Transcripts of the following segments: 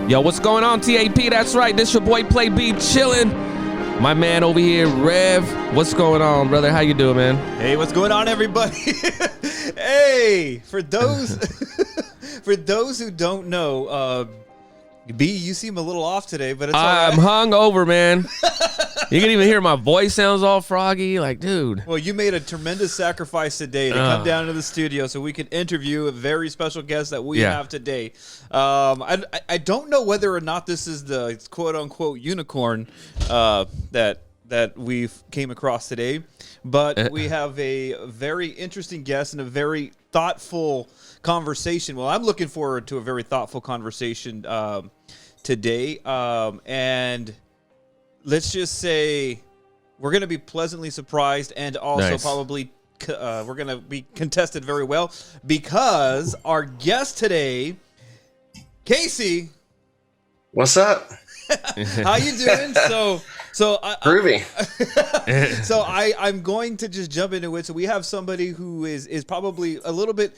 Yo, what's going on, TAP? That's right. This your boy Play B chillin'. My man over here, Rev. What's going on, brother? How you doing, man? Hey, what's going on, everybody? Hey, for those who don't know, B, you seem a little off today, but it's all right. I'm hung over, man. You can even hear my voice sounds all froggy. Like, dude. Well, you made a tremendous sacrifice today to come down to the studio so we can interview a very special guest that we have today. I don't know whether or not this is the quote-unquote unicorn that we've came across today, but we have a very interesting guest and a very thoughtful conversation. Well, I'm looking forward to a very thoughtful conversation today, and let's just say we're going to be pleasantly surprised, and also probably we're going to be contested very well, because our guest today, Casey. What's up? How you doing? Groovy. I'm going to just jump into it. So we have somebody who is probably a little bit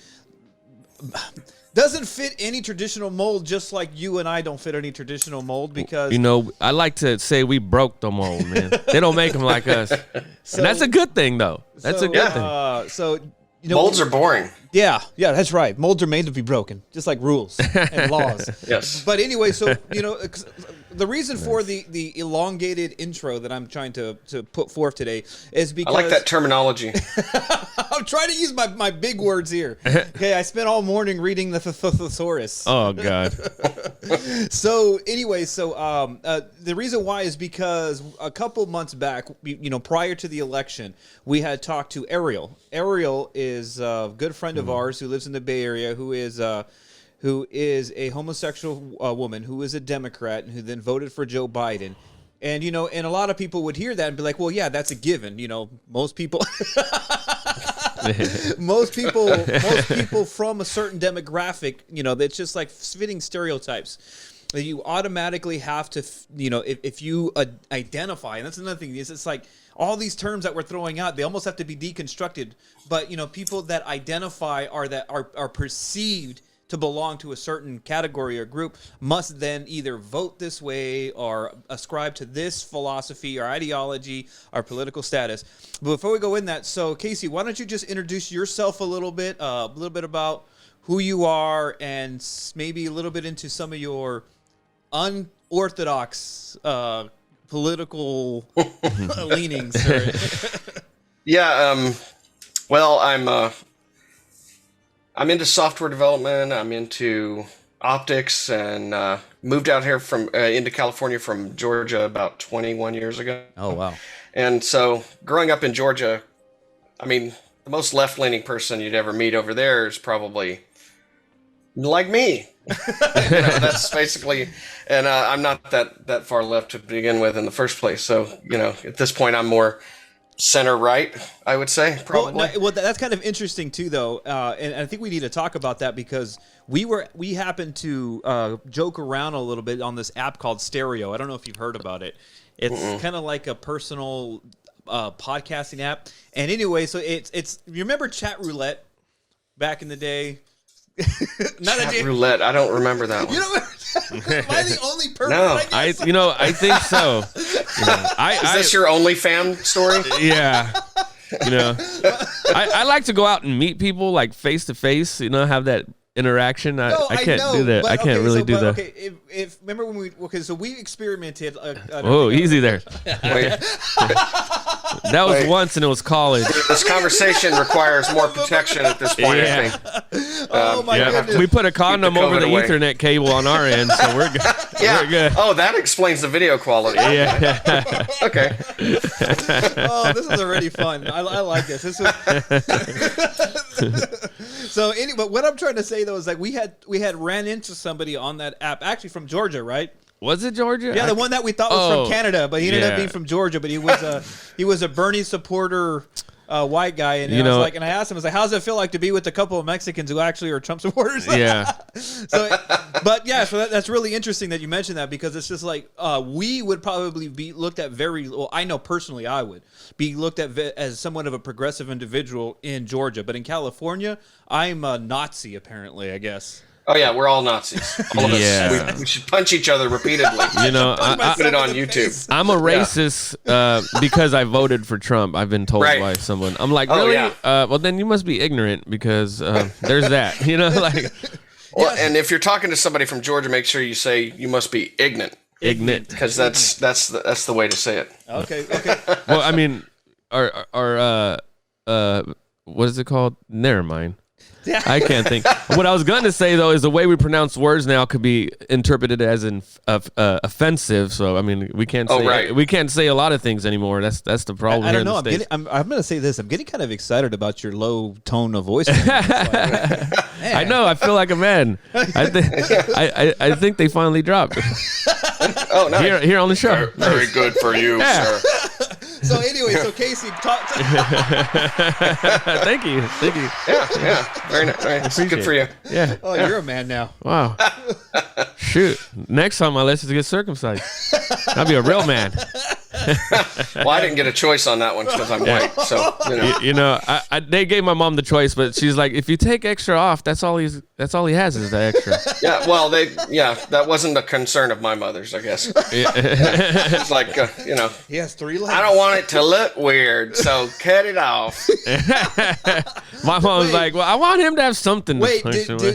doesn't fit any traditional mold, just like you and I don't fit any traditional mold, because I like to say we broke the mold, man. They don't make them like us, and that's a good thing, though. That's a good thing. Molds are boring. Yeah, that's right. Molds are made to be broken, just like rules and laws. Yes. But anyway, the reason for the elongated intro that I'm trying to put forth today is because I like that terminology. I'm trying to use my big words here. Okay, I spent all morning reading the thesaurus. Oh God. So anyway, the reason why is because a couple months back, prior to the election, we had talked to Ariel. Ariel is a good friend of ours who lives in the Bay Area, who is a homosexual woman, who is a Democrat, and who then voted for Joe Biden. And, and a lot of people would hear that and be like, well, yeah, that's a given. Most people, most people from a certain demographic, it's just like fitting stereotypes. You automatically have to, if you identify, and that's another thing, is it's like all these terms that we're throwing out, they almost have to be deconstructed. But, people that identify are perceived to belong to a certain category or group must then either vote this way or ascribe to this philosophy or ideology or political status. But before we go in that, so Casey, why don't you just introduce yourself a little bit about who you are, and maybe a little bit into some of your unorthodox political leanings. Yeah. Well, I'm into software development. I'm into optics, and moved out here into California from Georgia about 21 years ago. Oh, wow. And so growing up in Georgia, the most left-leaning person you'd ever meet over there is probably like me. That's basically, and I'm not that far left to begin with in the first place. So, at this point I'm more center right, I would say, probably. Well, that's kind of interesting too, though, and I think we need to talk about that, because we happened to joke around a little bit on this app called Stereo. I don't know if you've heard about it. It's kind of like a personal podcasting app. And anyway, so it's you remember Chat Roulette back in the day? Chat Roulette. I don't remember that one. You know, am I the only person? No, I think so. Is this your OnlyFans story? Yeah. I like to go out and meet people like face to face. Have that interaction. I can't do that. I can't really do that. Okay, if remember when we experimented. Easy there. That was once, and it was college. This conversation requires more protection at this point, I think. Oh my goodness. We put a condom over the Ethernet cable on our end, so we're good. Yeah. We're good. Oh, that explains the video quality. Yeah. Okay. Oh, this is already fun. I like this. So anyway, what I'm trying to say though is like we had ran into somebody on that app, actually from Georgia, right? Was it Georgia? Yeah, the one that we thought was from Canada, but he ended up being from Georgia. But he was a Bernie supporter, white guy, and I asked him, I was like, "How does it feel like to be with a couple of Mexicans who actually are Trump supporters?" Yeah. So that's really interesting that you mentioned that, because it's just like we would probably be looked at I know personally I would be looked at as somewhat of a progressive individual in Georgia, but in California, I'm a Nazi apparently, I guess. Oh yeah, we're all Nazis. All of Yeah. us. We should punch each other repeatedly. You know, Put it on YouTube. I'm a racist because I voted for Trump. I've been told Right. by someone. I'm like, Oh, really? yeah. Well, then you must be ignorant because there's that. You know, like Well, and if you're talking to somebody from Georgia, make sure you say you must be ignorant, ignorant. because that's the way to say it. Okay. Well, I mean, what is it called? Never mind. I can't think. What I was going to say though is the way we pronounce words now could be interpreted as offensive. So I mean, we can't say we can't say a lot of things anymore. That's the problem. I here don't know. in the States. I'm going to say this. I'm getting kind of excited about your low tone of voice. I know. I feel like a man. I think they finally dropped. Oh, nice. Here on the show. Very good for you, sir. So anyway, Casey, talk. Thank you. Yeah. Very nice. It's good for you. Yeah. Oh, you're a man now. Wow. Shoot. Next time my list is to get circumcised. I'll be a real man. Well, I didn't get a choice on that one because I'm white. So you know, they gave my mom the choice, but she's like, if you take extra off, that's all he has is the extra. Yeah. Well, that wasn't a concern of my mother's, I guess. It's like he has 3 legs. I don't want it to look weird, so cut it off. My mom was like, well, I want him to have something. Wait,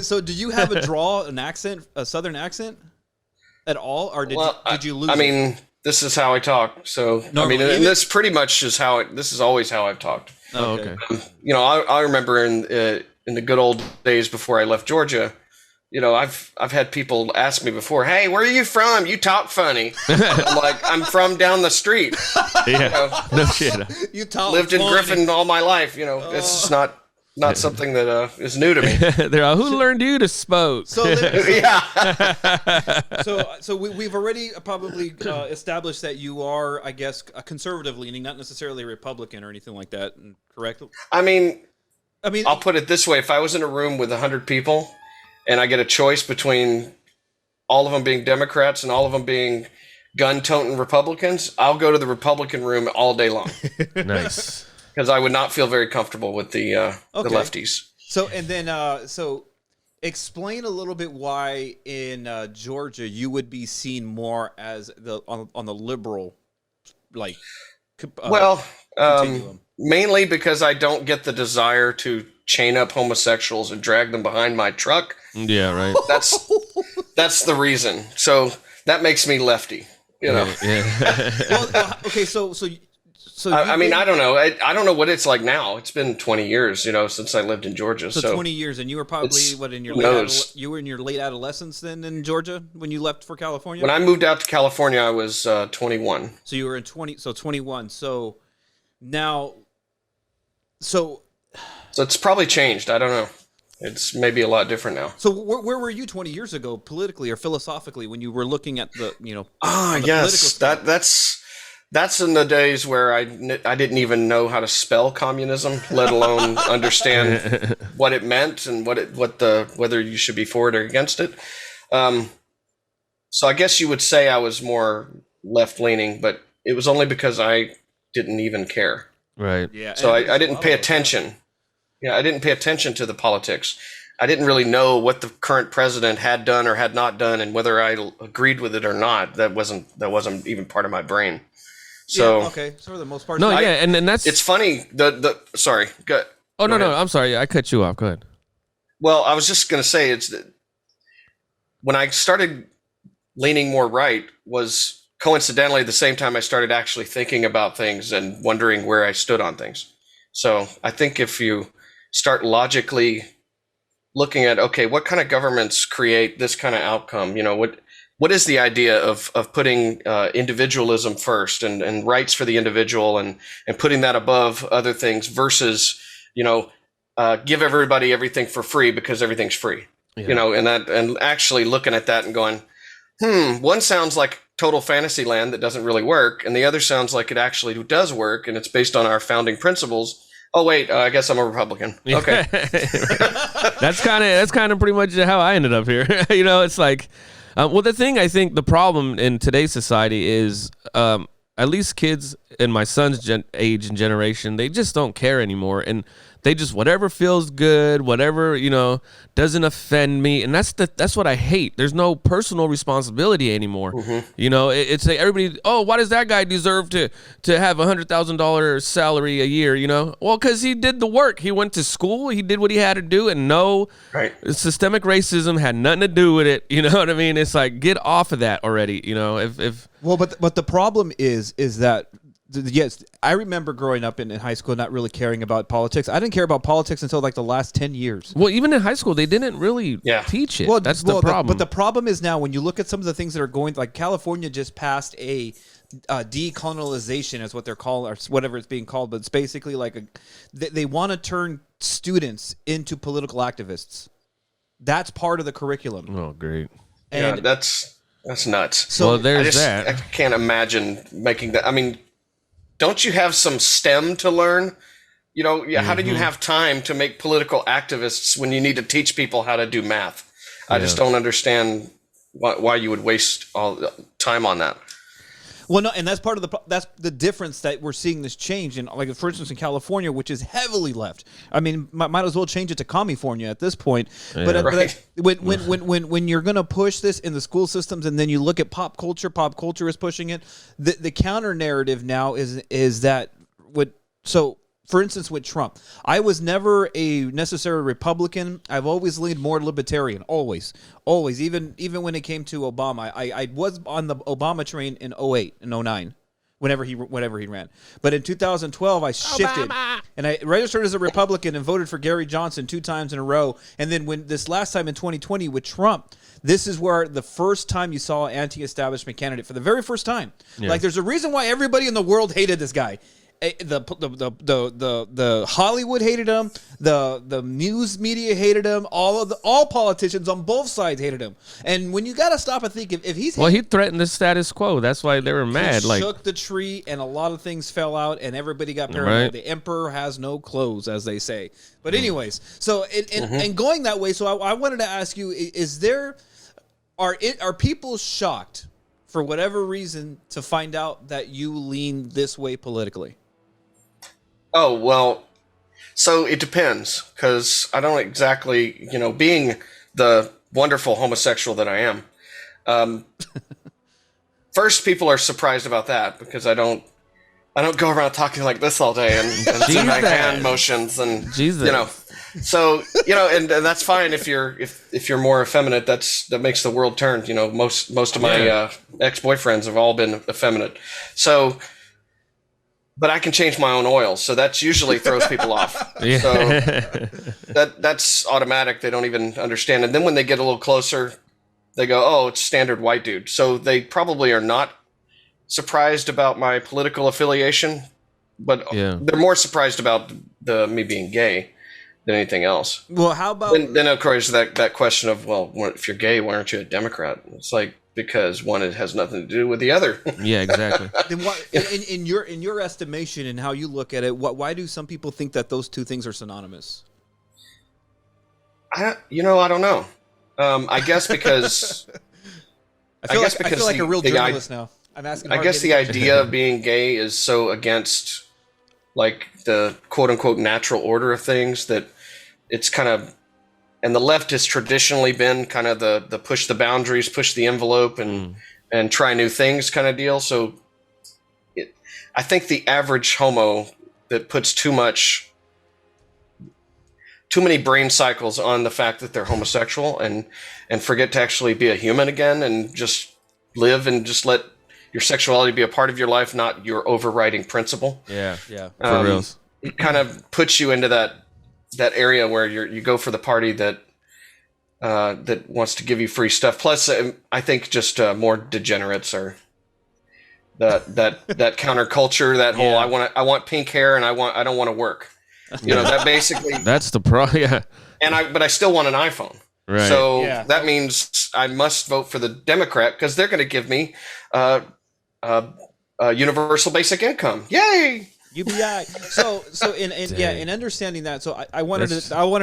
so did you have an accent, a southern accent at all, or did you lose? I mean, this is how I talk. So Normally, I mean, and this pretty much is this is always how I've talked. Oh, okay. I remember in the good old days before I left Georgia, I've had people ask me before, hey, where are you from? You talk funny. I'm like, I'm from down the street. Yeah. No shit. You talk lived in funny. Griffin all my life. This is not something that is new to me. They're like, who learned you to spoke? So we've already probably established that you are, I guess, a conservative leaning, not necessarily a Republican or anything like that. Correct? I mean, I'll put it this way: if I was in a room with 100 people, and I get a choice between all of them being Democrats and all of them being gun-toting Republicans, I'll go to the Republican room all day long. Nice. Because I would not feel very comfortable with the lefties. So explain a little bit why in Georgia you would be seen more as on the liberal, like. Mainly because I don't get the desire to chain up homosexuals and drag them behind my truck. Yeah, right. That's the reason. So that makes me lefty. Yeah. Well, okay, so I mean, I don't know. I don't know what it's like now. It's been 20 years, since I lived in Georgia. So 20 years, and you were probably you were in your late adolescence then in Georgia when you left for California? When I moved out to California, I was 21. So you were in 21. So now, so it's probably changed. I don't know. It's maybe a lot different now. So where were you 20 years ago, politically or philosophically, when you were looking at the yes, that's in the days where I didn't even know how to spell communism, let alone understand what it meant and whether you should be for it or against it. So I guess you would say I was more left leaning, but it was only because I didn't even care. Right. Yeah. So I didn't pay attention. Yeah, I didn't pay attention to the politics. I didn't really know what the current president had done or had not done, and whether I agreed with it or not. That wasn't even part of my brain. So okay, so for the most part, no, and that's it's funny. Sorry, go. Oh no, ahead. I'm sorry, I cut you off. Go ahead. Well, I was just gonna say when I started leaning more right was coincidentally the same time I started actually thinking about things and wondering where I stood on things. So I think if you start logically looking at, okay, what kind of governments create this kind of outcome? What is the idea of putting individualism first and rights for the individual and putting that above other things versus, give everybody everything for free because everything's free, and actually looking at that and going, one sounds like total fantasy land that doesn't really work. And the other sounds like it actually does work. And it's based on our founding principles. Oh, wait, I guess I'm a Republican. Okay. That's kind of pretty much how I ended up here. It's like, the thing, I think the problem in today's society is at least kids in my son's age and generation, they just don't care anymore. And They just whatever feels good, whatever, doesn't offend me. And that's what I hate. There's no personal responsibility anymore. It's like everybody, why does that guy deserve to have $100,000 salary a year, Well, because he did the work. He went to school, he did what he had to do, and systemic racism had nothing to do with it. You know what I mean? It's like, get off of that already, But the problem is that yes, I remember growing up in high school not really caring about politics. I didn't care about politics until like the last 10 years. Well, even in high school, they didn't really teach it. That's the problem. But the problem is now when you look at some of the things that are going, like California just passed a decolonization is what they're called, or whatever it's being called, but it's basically like they want to turn students into political activists. That's part of the curriculum. Oh, great. And that's nuts. So there's that. I can't imagine making that. I mean, don't you have some STEM to learn? How do you have time to make political activists when you need to teach people how to do math? I just don't understand why you would waste all the time on that. Well, no, and that's part of that's the difference that we're seeing this change in, like, for instance, in California, which is heavily left. I mean, might as well change it to California at this point. Yeah. But when you're going to push this in the school systems, and then you look at pop culture is pushing it. The counter narrative now is that for instance, with Trump, I was never a necessary Republican. I've always leaned more libertarian, always. Even when it came to Obama, I was on the Obama train in 2008 and 2009, whenever he ran. But in 2012, I shifted, and I registered as a Republican and voted for Gary Johnson 2 times in a row. And then when this last time in 2020 with Trump, this is where the first time you saw an anti-establishment candidate for the very first time. Yeah. Like, there's a reason why everybody in the world hated this guy. The Hollywood hated him. The news media hated him. All politicians on both sides hated him. And when you got to stop and think, if he's he threatened the status quo. That's why they were mad. He shook the tree, and a lot of things fell out, and everybody got paranoid. Right. The emperor has no clothes, as they say. But anyways, so and going that way. So I wanted to ask you: are people shocked for whatever reason to find out that you lean this way politically? Oh, well, so it depends, because I don't exactly, being the wonderful homosexual that I am, first, people are surprised about that, because I don't go around talking like this all day and do my hand motions and, so, and that's fine if you're more effeminate. That makes the world turn. Most of my ex-boyfriends have all been effeminate. So, but I can change my own oil, so that usually throws people off. Yeah. So that's automatic. They don't even understand. And then when they get a little closer, they go, "Oh, it's standard white dude." So they probably are not surprised about my political affiliation, but they're more surprised about me being gay than anything else. Well, how about then of course that question of, well, if you're gay, why aren't you a Democrat? It's like, because one, it has nothing to do with the other. Yeah, exactly. Then what, in your estimation and how you look at it, why do some people think that those two things are synonymous? I don't know. I guess because I feel like a real journalist now. I'm asking. I guess the idea of being gay is so against, like, the quote unquote natural order of things that it's kind of. And the left has traditionally been kind of the push the boundaries, push the envelope, and try new things kind of deal. So I think the average homo that puts too many brain cycles on the fact that they're homosexual and forget to actually be a human again and just live and just let your sexuality be a part of your life, not your overriding principle. Yeah. For real. It kind of puts you into that area where you go for the party that wants to give you free stuff. Plus, I think just more degenerates are that counterculture. That whole I want pink hair and I don't want to work. That basically that's the problem. Yeah. But I still want an iPhone. Right. So that means I must vote for the Democrat because they're going to give me universal basic income. Yay! UBI. So in understanding that, so I wanted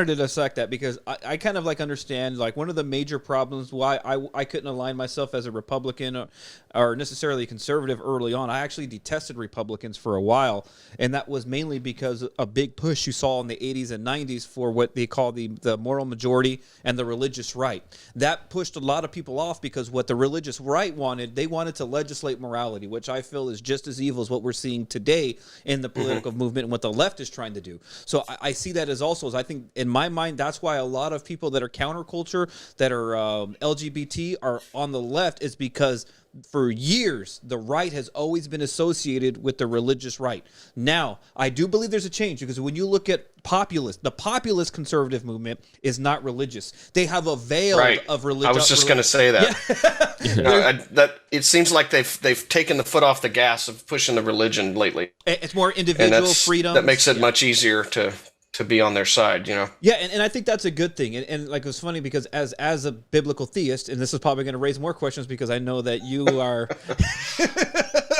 to dissect that because I kind of like understand like one of the major problems why I couldn't align myself as a Republican or necessarily conservative early on. I actually detested Republicans for a while, and that was mainly because a big push you saw in the 80s and 90s for what they call the moral majority and the religious right. That pushed a lot of people off because what the religious right wanted, they wanted to legislate morality, which I feel is just as evil as what we're seeing today in the political movement and what the left is trying to do. So I see that as I think in my mind, that's why a lot of people that are counterculture, that are LGBT are on the left, is because for years, the right has always been associated with the religious right. Now, I do believe there's a change because when you look at the populist conservative movement is not religious. They have a veil of religion. I was just going to say that. Yeah. That it seems like they've taken the foot off the gas of pushing the religion lately. It's more individual freedom. That makes it much easier to be on their side, you know? Yeah, and I think that's a good thing. And like, it was funny because as a biblical theist, and this is probably going to raise more questions because I know that you are...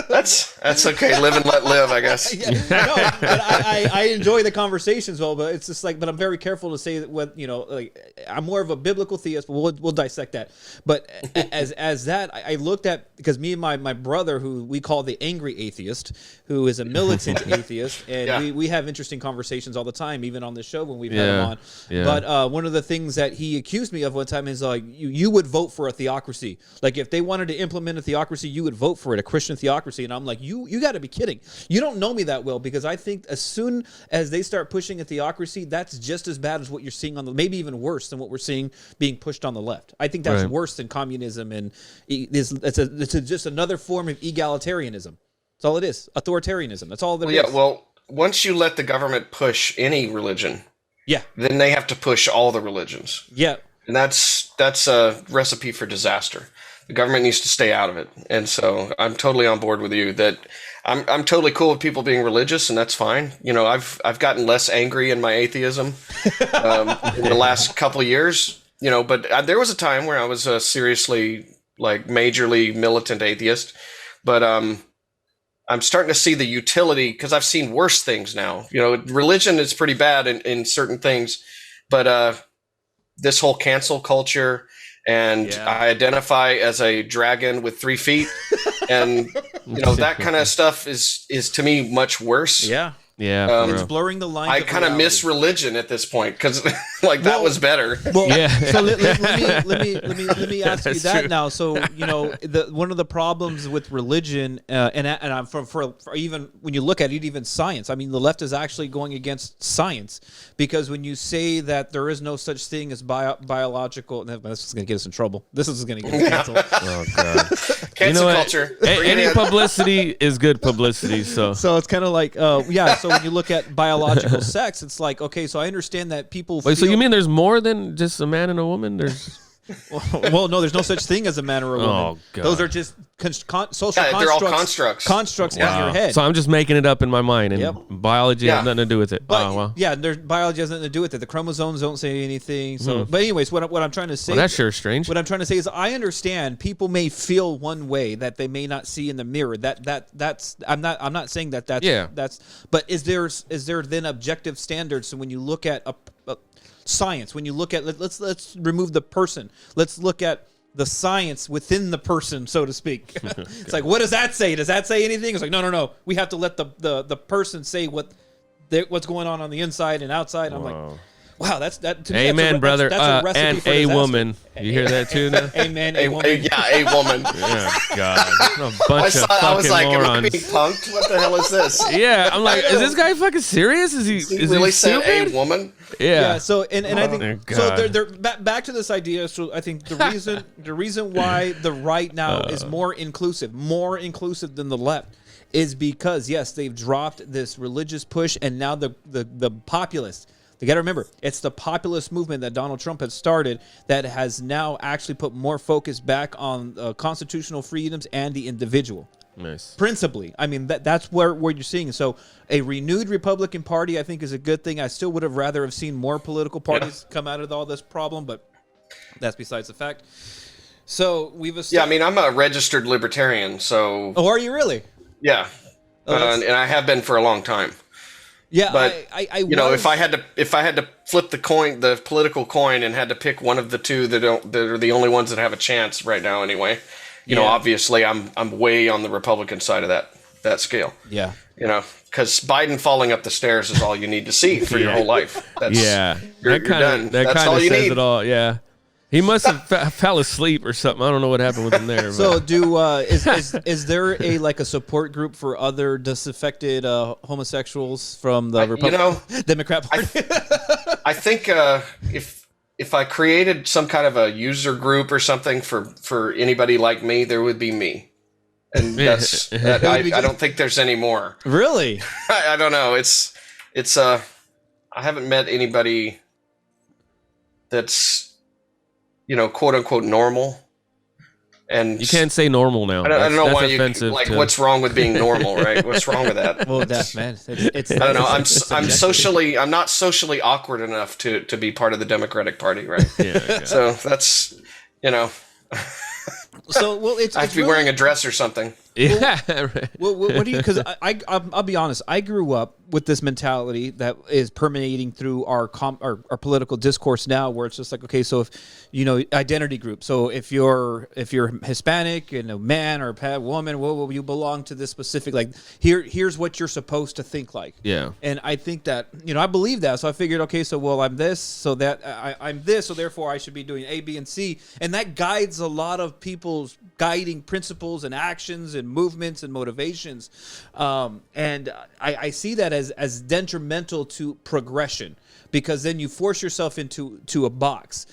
That's okay. Live and let live, I guess. Yeah, no, but I enjoy the conversations, but it's just like, but I'm very careful to say that what, you know, like I'm more of a biblical theist, but we'll dissect that. But as that, I looked at, because me and my brother, who we call the angry atheist, who is a militant atheist, and we have interesting conversations all the time, even on the show when we've had him on. Yeah. But one of the things that he accused me of one time is like, you would vote for a theocracy. Like if they wanted to implement a theocracy, you would vote for it, a Christian theocracy. And I'm like, you got to be kidding. You don't know me that well, because I think as soon as they start pushing a theocracy, that's just as bad as what you're seeing maybe even worse than what we're seeing being pushed on the left. I think that's worse than communism, and it's just another form of egalitarianism. That's all it is. Authoritarianism. That's all that it is. Yeah, well, once you let the government push any religion, then they have to push all the religions. Yeah. And that's a recipe for disaster. The government needs to stay out of it. And so I'm totally on board with you that I'm totally cool with people being religious, and that's fine. You know, I've gotten less angry in my atheism in the last couple of years, you know, but there was a time where I was a seriously, like, majorly militant atheist. But I'm starting to see the utility, because I've seen worse things now. You know, religion is pretty bad in certain things, but this whole cancel culture, and I identify as a dragon with 3 feet, and you know, that kind of stuff is to me much worse. Yeah. Yeah, it's blurring the line. I kind of miss religion at this point, because like that was better. Well, so let me ask you that now. So you know, one of the problems with religion, and I'm for even when you look at it, even science. I mean, the left is actually going against science, because when you say that there is no such thing as biological, this is going to get us in trouble. This is going to get us canceled. Oh god, cancel culture. Any publicity is good publicity. So it's kind of like So when you look at biological sex, it's like, okay, so I understand that people. Wait, so you mean there's more than just a man and a woman? There's well, no, there's no such thing as a man or a woman. Oh, God. Those are just social constructs. They're all constructs. Constructs in your head. So I'm just making it up in my mind, and biology has nothing to do with it. But, biology has nothing to do with it. The chromosomes don't say anything. So, but anyways, what I'm trying to say. Well, that's sure strange. What I'm trying to say is, I understand people may feel one way that they may not see in the mirror. That's I'm not saying that's But is there then objective standards? So when you look at a science, when you look at let's remove the person, let's look at the science within the person, so to speak. It's like, what does that say? Does that say anything? It's like, no, we have to let the person say what's going on the inside and outside. I'm like, wow, that's that to me. Amen, brother. That's a recipe and for a disaster. Woman. You hear that too now? Amen. A woman. A woman. Oh God, a bunch of fucking I was like, morons. am I being punked? What the hell is this? Yeah, I'm like, is this guy fucking serious? Is he really he said stupid? a woman? Yeah. So and I think God. so. They're back to this idea. So I think the reason why the right now is more inclusive than the left, is because they've dropped this religious push, and now the populist. You got to remember, it's the populist movement that Donald Trump has started that has now actually put more focus back on constitutional freedoms and the individual. Nice. Principally. I mean, that's where you're seeing. So a renewed Republican Party, I think, is a good thing. I still would have rather have seen more political parties come out of all this problem, but that's besides the fact. So we've established... Yeah, I mean, I'm a registered libertarian, so... Oh, are you really? Yeah. and I have been for a long time. Yeah, but if I had to flip the coin, the political coin, and had to pick one of the two that are the only ones that have a chance right now, anyway. Obviously, I'm way on the Republican side of that scale. Yeah. Because Biden falling up the stairs is all you need to see for your whole life. You're done. That kind of says it all. Yeah. He must have fell asleep or something. I don't know what happened with him there. So, is there a support group for other disaffected homosexuals from the Democrat Party? I think if I created some kind of a user group or something for anybody like me, there would be me, and I don't think there's any more. Really? I don't know. It's I haven't met anybody that's quote unquote normal, and you can't say normal now. I don't know why what's wrong with being normal, right? What's wrong with that? Well, it's I don't know. I'm not socially awkward enough to be part of the Democratic Party, right? Yeah. So that's So I have to be wearing a dress or something. Yeah. What do you? Because I'll be honest. I grew up with this mentality that is permeating through our political discourse now, where it's just like, okay, so if identity group. So if you're Hispanic and a man or a woman, well, you belong to this specific, like here's what you're supposed to think like. Yeah. And I think that I believe that. So I figured, okay, so I'm this, so that I'm this, so therefore I should be doing A, B, and C, and that guides a lot of people's guiding principles and actions and movements and motivations, and I see that as detrimental to progression, because then you force yourself into a box.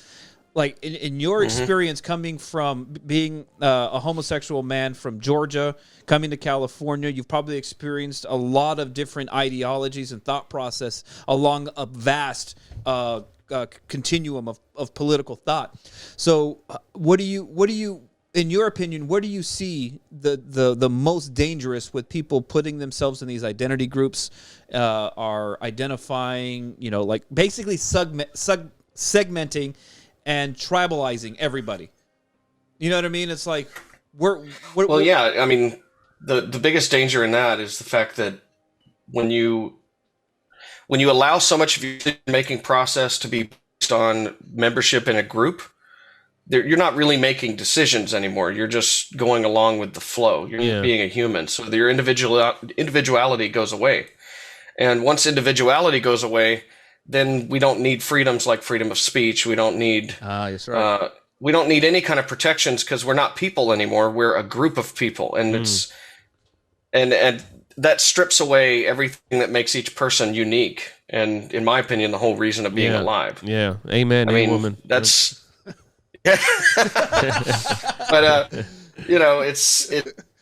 Like in your experience, coming from being a homosexual man from Georgia, coming to California, you've probably experienced a lot of different ideologies and thought process along a vast continuum of political thought. So, what do you, in your opinion, where do you see the most dangerous with people putting themselves in these identity groups, are identifying, like basically segmenting and tribalizing everybody? You know what I mean? It's like yeah. I mean, the biggest danger in that is the fact that when you allow so much of your decision-making process to be based on membership in a group, you're not really making decisions anymore. You're just going along with the flow. You're being a human. So your individuality goes away. And once individuality goes away, then we don't need freedoms like freedom of speech. We don't need that's right. We don't need any kind of protections, because we're not people anymore. We're a group of people, and it's and that strips away everything that makes each person unique. And in my opinion, the whole reason of being alive. Yeah. Amen. I mean, woman. That's. But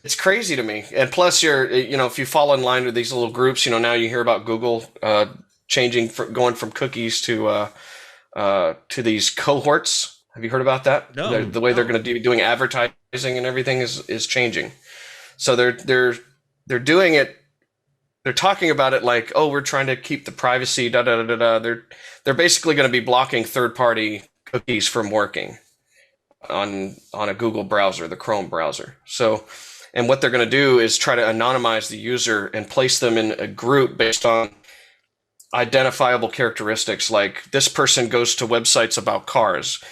it's crazy to me. And plus, if you fall in line with these little groups, now you hear about Google going from cookies to these cohorts. Have you heard about that? No. The way they're going to be doing advertising and everything is changing. So they're doing it. They're talking about it like, oh, we're trying to keep the privacy. Da da da da. They're basically going to be blocking third-party cookies from working on a Google browser, the Chrome browser. So, and what they're going to do is try to anonymize the user and place them in a group based on identifiable characteristics, like this person goes to websites about cars.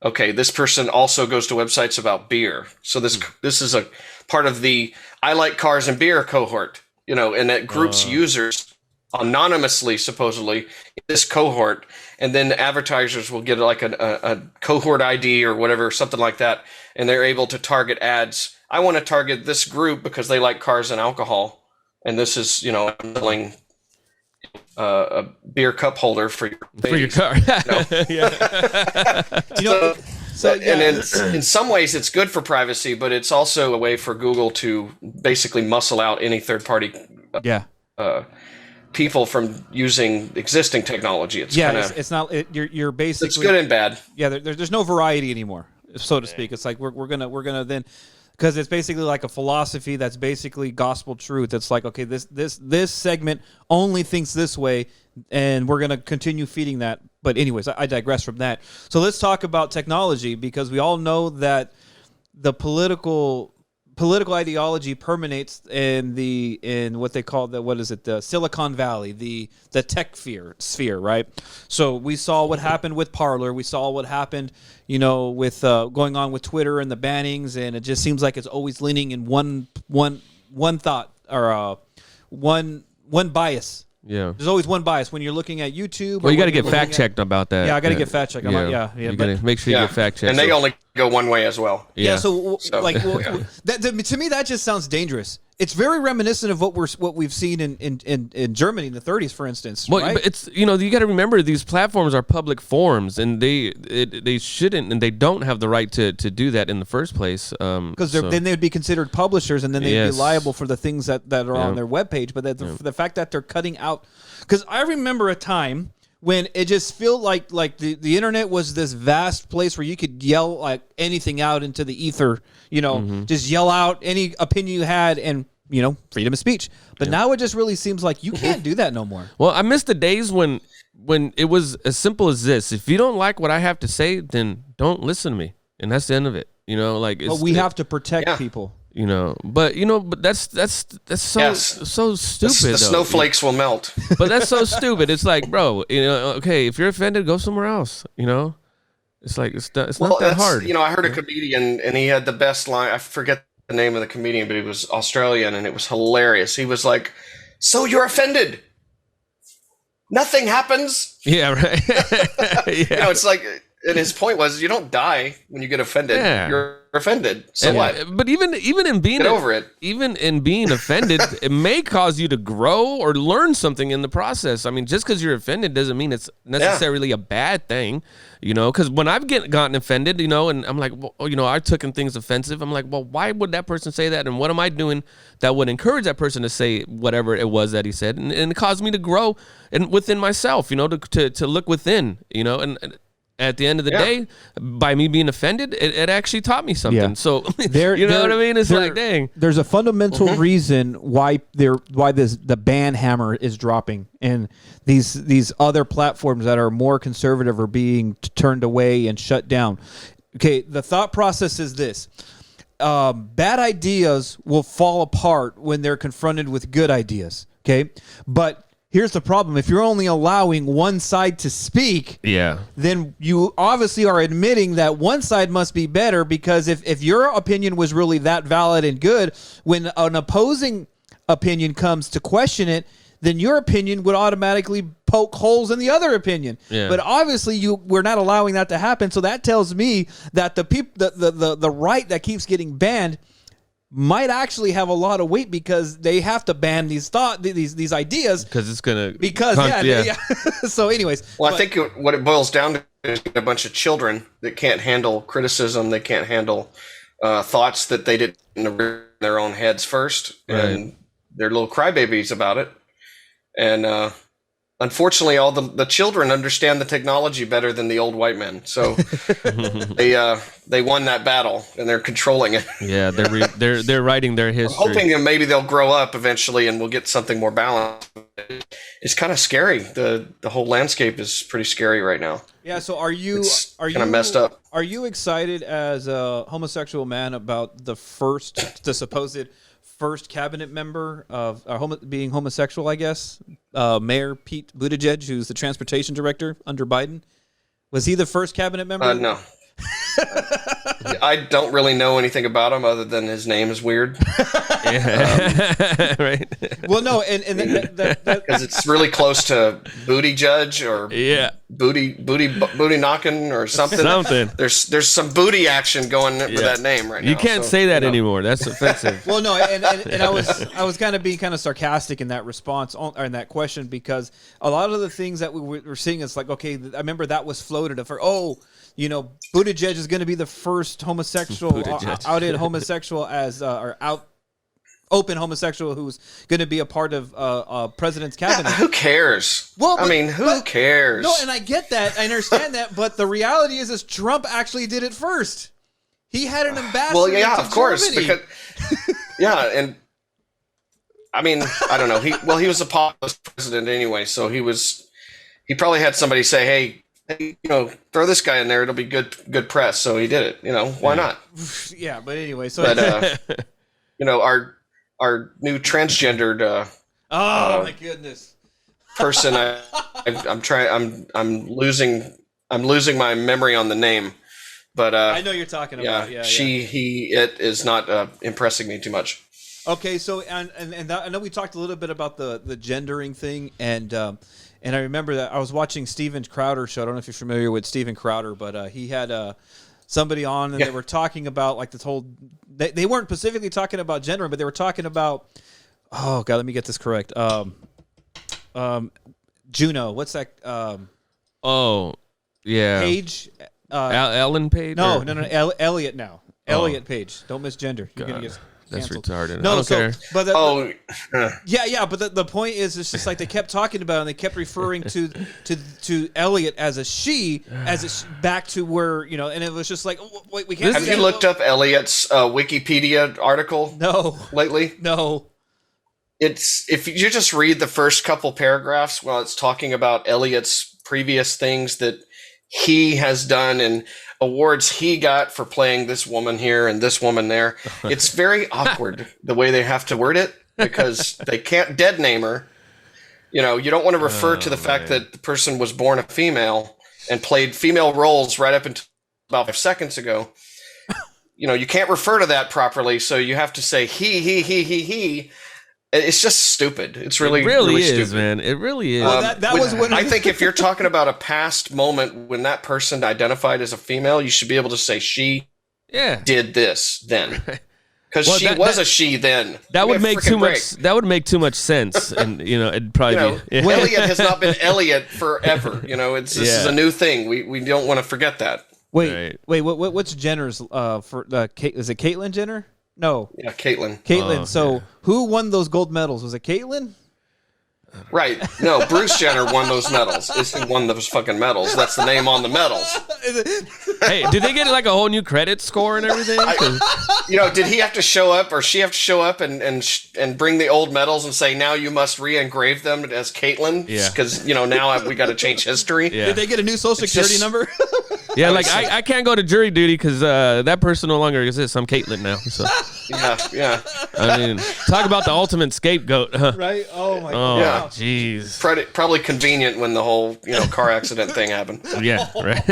Okay, this person also goes to websites about beer. So this is a part of the I like cars and beer cohort, and that groups users anonymously, supposedly, in this cohort, and then advertisers will get like a cohort ID or whatever, something like that, and they're able to target ads. I want to target this group because they like cars and alcohol, and this is, I'm selling a beer cup holder for your car. And in some ways it's good for privacy, but it's also a way for Google to basically muscle out any third-party people from using existing technology. It's not. You're basically. It's good and bad. Yeah, there's no variety anymore, so to speak. It's like we're gonna then, because it's basically like a philosophy that's basically gospel truth. It's like, okay, this segment only thinks this way, and we're gonna continue feeding that. But anyways, I digress from that. So let's talk about technology, because we all know that the political political ideology permeates in what they call the Silicon Valley, the tech sphere, right? So we saw what happened with Parler. We saw what happened, with going on with Twitter and the bannings, and it just seems like it's always leaning in one thought or one bias. Yeah. There's always one bias when you're looking at YouTube. Well, you got to get fact checked about that. Yeah, I got to get fact checked. Yeah. You got to make sure you get fact checked. And they only go one way as well. Yeah. To me, that just sounds dangerous. It's very reminiscent of what we've seen in Germany in the 30s, for instance. Well, right? but it's you got to remember these platforms are public forums, and they shouldn't and they don't have the right to do that in the first place. Because then they'd be considered publishers, and then they'd be liable for the things that are on their webpage. But the fact that they're cutting out, because I remember a time when it just felt like the internet was this vast place where you could yell like anything out into the ether, just yell out any opinion you had, and freedom of speech. But now it just really seems like you can't do that no more. Well, I miss the days when it was as simple as this: if you don't like what I have to say, then don't listen to me, and that's the end of it. But we have to protect people. But that's so stupid. The snowflakes will melt. But that's so stupid. It's like, bro, okay, if you're offended, go somewhere else. It's like it's not that hard. I heard a comedian, and he had the best line. I forget the name of the comedian, but he was Australian, and it was hilarious. He was like, "So you're offended? Nothing happens." Yeah, right. It's like. And his point was, you don't die when you get offended. Yeah. You're offended. So what? But even in being get over it. Even in being offended, it may cause you to grow or learn something in the process. I mean, just because you're offended doesn't mean it's necessarily a bad thing. Because when I've gotten offended, and I'm like, well, I've taken things offensive. I'm like, well, why would that person say that? And what am I doing that would encourage that person to say whatever it was that he said? And it caused me to grow within myself, to look within, and at the end of the day, by me being offended, it actually taught me something. Yeah. So, what I mean? It's like, dang. There's a fundamental reason why the ban hammer is dropping, and these other platforms that are more conservative are being turned away and shut down. Okay, the thought process is this. Bad ideas will fall apart when they're confronted with good ideas, okay? But here's the problem. If you're only allowing one side to speak, then you obviously are admitting that one side must be better, because if your opinion was really that valid and good, when an opposing opinion comes to question it, then your opinion would automatically poke holes in the other opinion. Yeah. But obviously we're not allowing that to happen. So that tells me that the right that keeps getting banned might actually have a lot of weight, because they have to ban these ideas because it's gonna So anyways, I think what it boils down to is a bunch of children that can't handle criticism. They can't handle thoughts that they didn't in their own heads first, and they're little crybabies about it. And unfortunately, all the children understand the technology better than the old white men. So they won that battle, and they're controlling it. Yeah, they're writing their history. I'm hoping that maybe they'll grow up eventually, and we'll get something more balanced. It's kind of scary. The whole landscape is pretty scary right now. Yeah. So are you kind of messed up? Are you excited as a homosexual man about the supposed first cabinet member of being homosexual, I guess, Mayor Pete Buttigieg, who's the transportation director under Biden? Was he the first cabinet member? No. I don't really know anything about him other than his name is weird. Right. Well, no, and because it's really close to booty judge or booty knocking or something. There's some booty action going with that name right now. You can't say that anymore. That's offensive. Well, no, and I was kind of being kind of sarcastic in that response or in that question, because a lot of the things that we were seeing is like, okay, I remember that was floated for Buttigieg is going to be the first homosexual outed homosexual as or out open homosexual who's going to be a part of president's cabinet. Who cares? Well, who cares? No, and I get that, I understand that, but the reality is Trump actually did it first. He had an ambassador. Well, yeah, of course, because and I don't know. He was a populist president anyway, so he probably had somebody say, hey, throw this guy in there. It'll be good press. So he did it. Why not? Yeah, but anyway, our new transgendered my goodness person. I'm losing my memory on the name, but I know you're talking about. Yeah, it is not impressing me too much. Okay, so and I know we talked a little bit about the gendering thing, and I remember that I was watching Steven Crowder show. I don't know if you're familiar with Steven Crowder, but he had somebody on, and they were talking about like this whole. They weren't specifically talking about gendering, but they were talking about. Oh God, let me get this correct. Juno, what's that? Oh, yeah. Page. Ellen Page? No. Elliot now. Elliot Page. Don't misgender. You're gonna get. That's canceled. retarded. No, I don't care. But the point is, it's just like they kept talking about it, and they kept referring to Elliot as a she, back to where and it was just like, wait, we can't. Have you looked up Elliot's Wikipedia article? No. Lately? No. It's if you just read the first couple paragraphs while it's talking about Elliot's previous things that he has done and awards he got for playing this woman here and this woman there. It's very awkward the way they have to word it because they can't dead name her. You don't want to refer to the fact that the person was born a female and played female roles right up until about 5 seconds ago. You can't refer to that properly, so you have to say he. It's just stupid. It's really is, stupid, man. It really is. That was when I think if you're talking about a past moment when that person identified as a female, you should be able to say she did this then. Because she was a she then. That would make too much. That would make too much sense, and it'd probably be. Elliot has not been Elliot forever. This is a new thing. We don't want to forget that. Wait. What's Jenner's? Is it Caitlyn Jenner? No. Yeah, Caitlyn. So who won those gold medals? Was it Caitlyn? Right. No, Bruce Jenner won those medals. He won those fucking medals. That's the name on the medals. Hey, did they get like a whole new credit score and everything? Did he have to show up or she have to show up and bring the old medals and say, now you must re-engrave them as Caitlyn? Yeah. Because, now we got to change history. Yeah. Did they get a new social security number? Yeah, like I can't go to jury duty because that person no longer exists. I'm Caitlyn now. So. Yeah. I mean, talk about the ultimate scapegoat. Huh? Right? Oh, my God. Oh, jeez. Probably convenient when the whole, car accident thing happened. Yeah, right.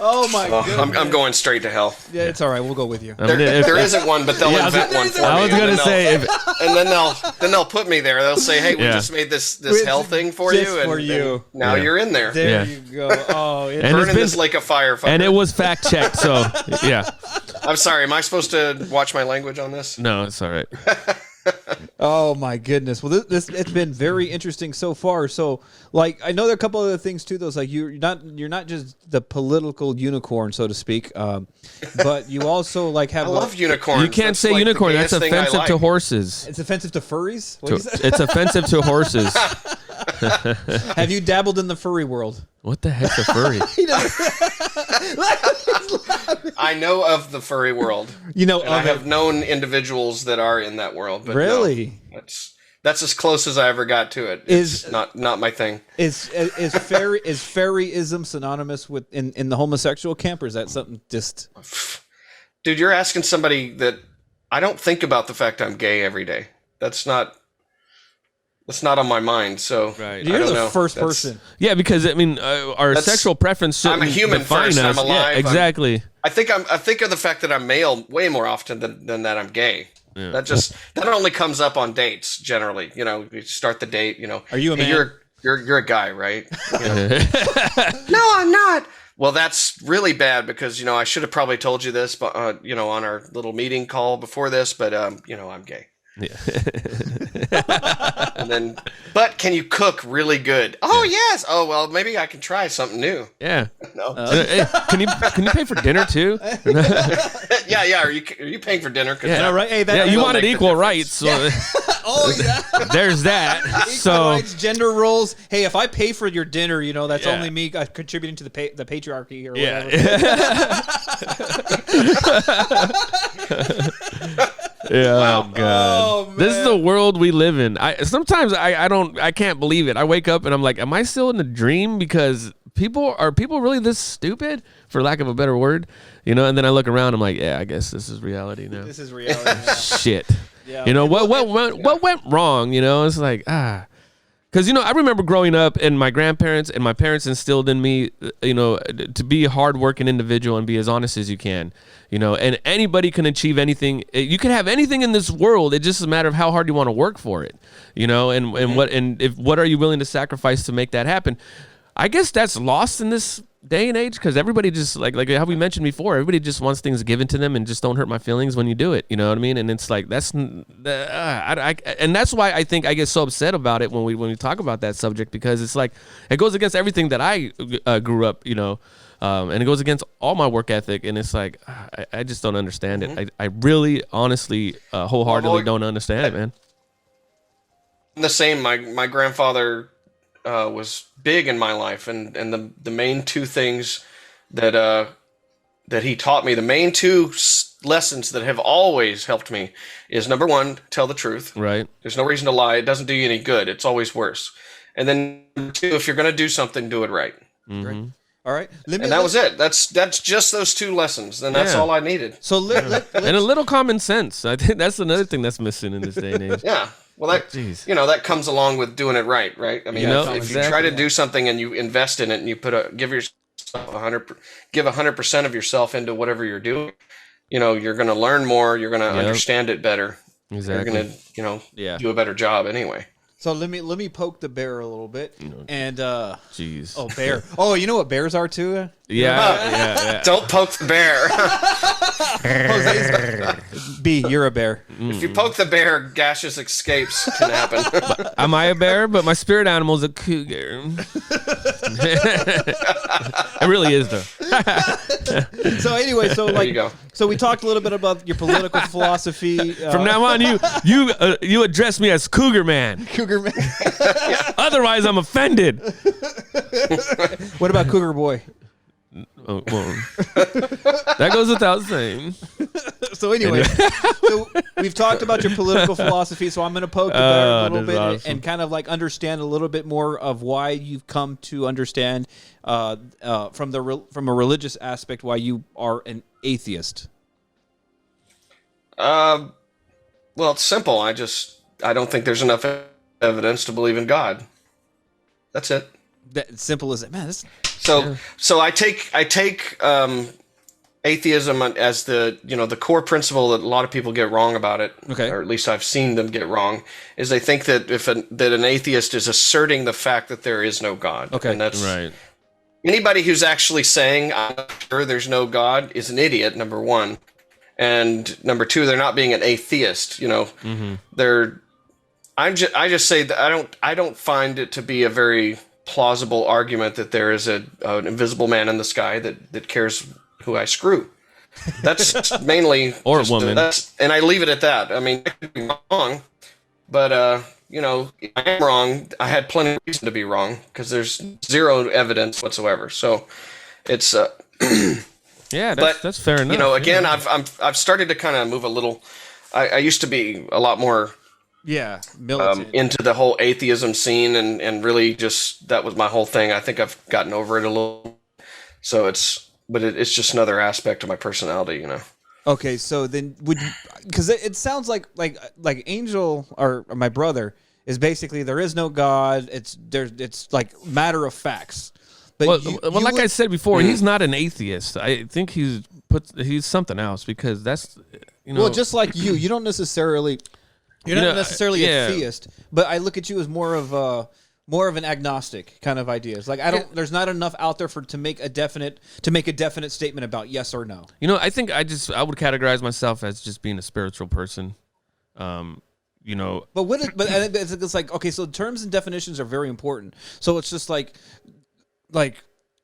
Oh, my God. I'm going straight to hell. Yeah, it's all right. We'll go with you. There isn't one, but they'll invent one for me. I was going to say... and then they'll put me there. They'll say, hey, we just made this hell thing for you. And now you're in there. There you go. Oh, it's burning this like a firefighter. And it was fact-checked, so, yeah. I'm sorry. Am I supposed to watch my language on this? No, it's all right. Oh my goodness! Well, it's been very interesting so far. So, I know there are a couple other things too. Those you're not just the political unicorn, so to speak, but you also have. I love unicorns. You can't say unicorn. That's offensive to horses. It's offensive to furries. It's offensive to horses. Have you dabbled in the furry world? What the heck's a furry? I know of the furry world. I have known individuals that are in that world. But really? No, that's as close as I ever got to it. It's not my thing. Is furryism synonymous with in the homosexual camp, or is that something just? Dude, you're asking somebody that I don't think about the fact I'm gay every day. That's not on my mind. So right. You're the first person. Yeah, because our sexual preference. I'm a human first. Us. I'm alive. Yeah, exactly. I think of the fact that I'm male way more often than that I'm gay. Yeah. That only comes up on dates generally. You start the date. Are you a man? You're a guy, right? No, I'm not. Well, that's really bad because I should have probably told you this, but on our little meeting call before this, but I'm gay. Yeah. And then, but can you cook really good? Oh yes. Oh well, maybe I can try something new. Yeah. No. Hey, can you pay for dinner too? Yeah. Are you paying for dinner? Yeah. Right. Hey, you wanted equal rights. So oh yeah. There's that. Equal rights, gender roles. Hey, if I pay for your dinner, that's only me contributing to the patriarchy or whatever. Yeah. Wow. Oh God. This is the world we live in. Sometimes I can't believe it. I wake up and I'm like, am I still in a dream? Because people really this stupid, for lack of a better word, you know? And then I look around, I'm like, yeah, I guess this is reality now. This is reality now. Shit. Yeah. You know, what went wrong? You know, it's like, because, you know, I remember growing up and my grandparents and my parents instilled in me, you know, to be a hardworking individual and be as honest as you can, you know, and anybody can achieve anything. You can have anything in this world. It's just a matter of how hard you want to work for it, you know, and what are you willing to sacrifice to make that happen? I guess that's lost in this day and age because everybody just like how we mentioned before, everybody just wants things given to them and just don't hurt my feelings when you do it. You know what I mean? And it's like and that's why I think I get so upset about it when we talk about that subject, because it's like it goes against everything that I grew up, you know, and it goes against all my work ethic. And it's like I just don't understand it. I really, honestly, wholeheartedly don't understand it, man. The same. My grandfather was big in my life, and the main two things that he taught me, the main two lessons that have always helped me is, number one, tell the truth. Right. There's no reason to lie. It doesn't do you any good. It's always worse. And then number two, if you're going to do something, do it right. Mm-hmm. Great. All right. And that was it. That's just those two lessons, and that's all I needed. So and a little common sense. I think that's another thing that's missing in this day and age. Yeah. Well, that comes along with doing it right? I mean, if you try to do something and you invest in it and you give yourself 100% of yourself into whatever you're doing, you know, you're going to learn more. You're going to understand it better. Exactly. You're going to, do a better job anyway. So let me poke the bear a little bit, and jeez. Oh, bear. Oh, you know what bears are too? Yeah. Don't poke the bear. B, you're a bear. If you poke the bear, gaseous escapes can happen. Am I a bear? But my spirit animal is a cougar. It really is, though. So anyway, there you go. So we talked a little bit about your political philosophy. From now on, you address me as Cougar Man. Cougar Man. Otherwise, I'm offended. What about Cougar Boy? Oh, well, that goes without saying. So anyway, so we've talked about your political philosophy, so I'm going to poke the bear a little bit and kind of like understand a little bit more of why you've come to understand from a religious aspect why you are an atheist. Well, it's simple. I don't think there's enough evidence to believe in God. That's it. That simple as it, man. So I take atheism as the core principle that a lot of people get wrong about it. Okay. Or at least I've seen them get wrong, is they think that that an atheist is asserting the fact that there is no God. Okay. And that's right. Anybody who's actually saying I'm not sure there's no God is an idiot, number one. And number two, they're not being an atheist, you know. Mm-hmm. I just say that I don't find it to be a very plausible argument that there is an invisible man in the sky that cares who I screw. That's mainly or a woman. And I leave it at that. I mean, I could be wrong, but if I am wrong, I had plenty of reason to be wrong because there's zero evidence whatsoever. So it's yeah, that's fair enough. You know, again, I've started to kind of move a little. I used to be a lot more militant into the whole atheism scene, and really just that was my whole thing. I think I've gotten over it a little. So it's just another aspect of my personality, you know. Okay, so then because it sounds like Angel or my brother is basically there is no God. It's like matter of facts. But like I said before, he's not an atheist. I think he's something else because that's Well, just like you don't necessarily. You're not necessarily a theist, but I look at you as more of an agnostic kind of idea. It's like there's not enough out there to make a definite statement about yes or no. You know, I think I would categorize myself as just being a spiritual person. You know, but it's like, okay, so terms and definitions are very important. So it's just like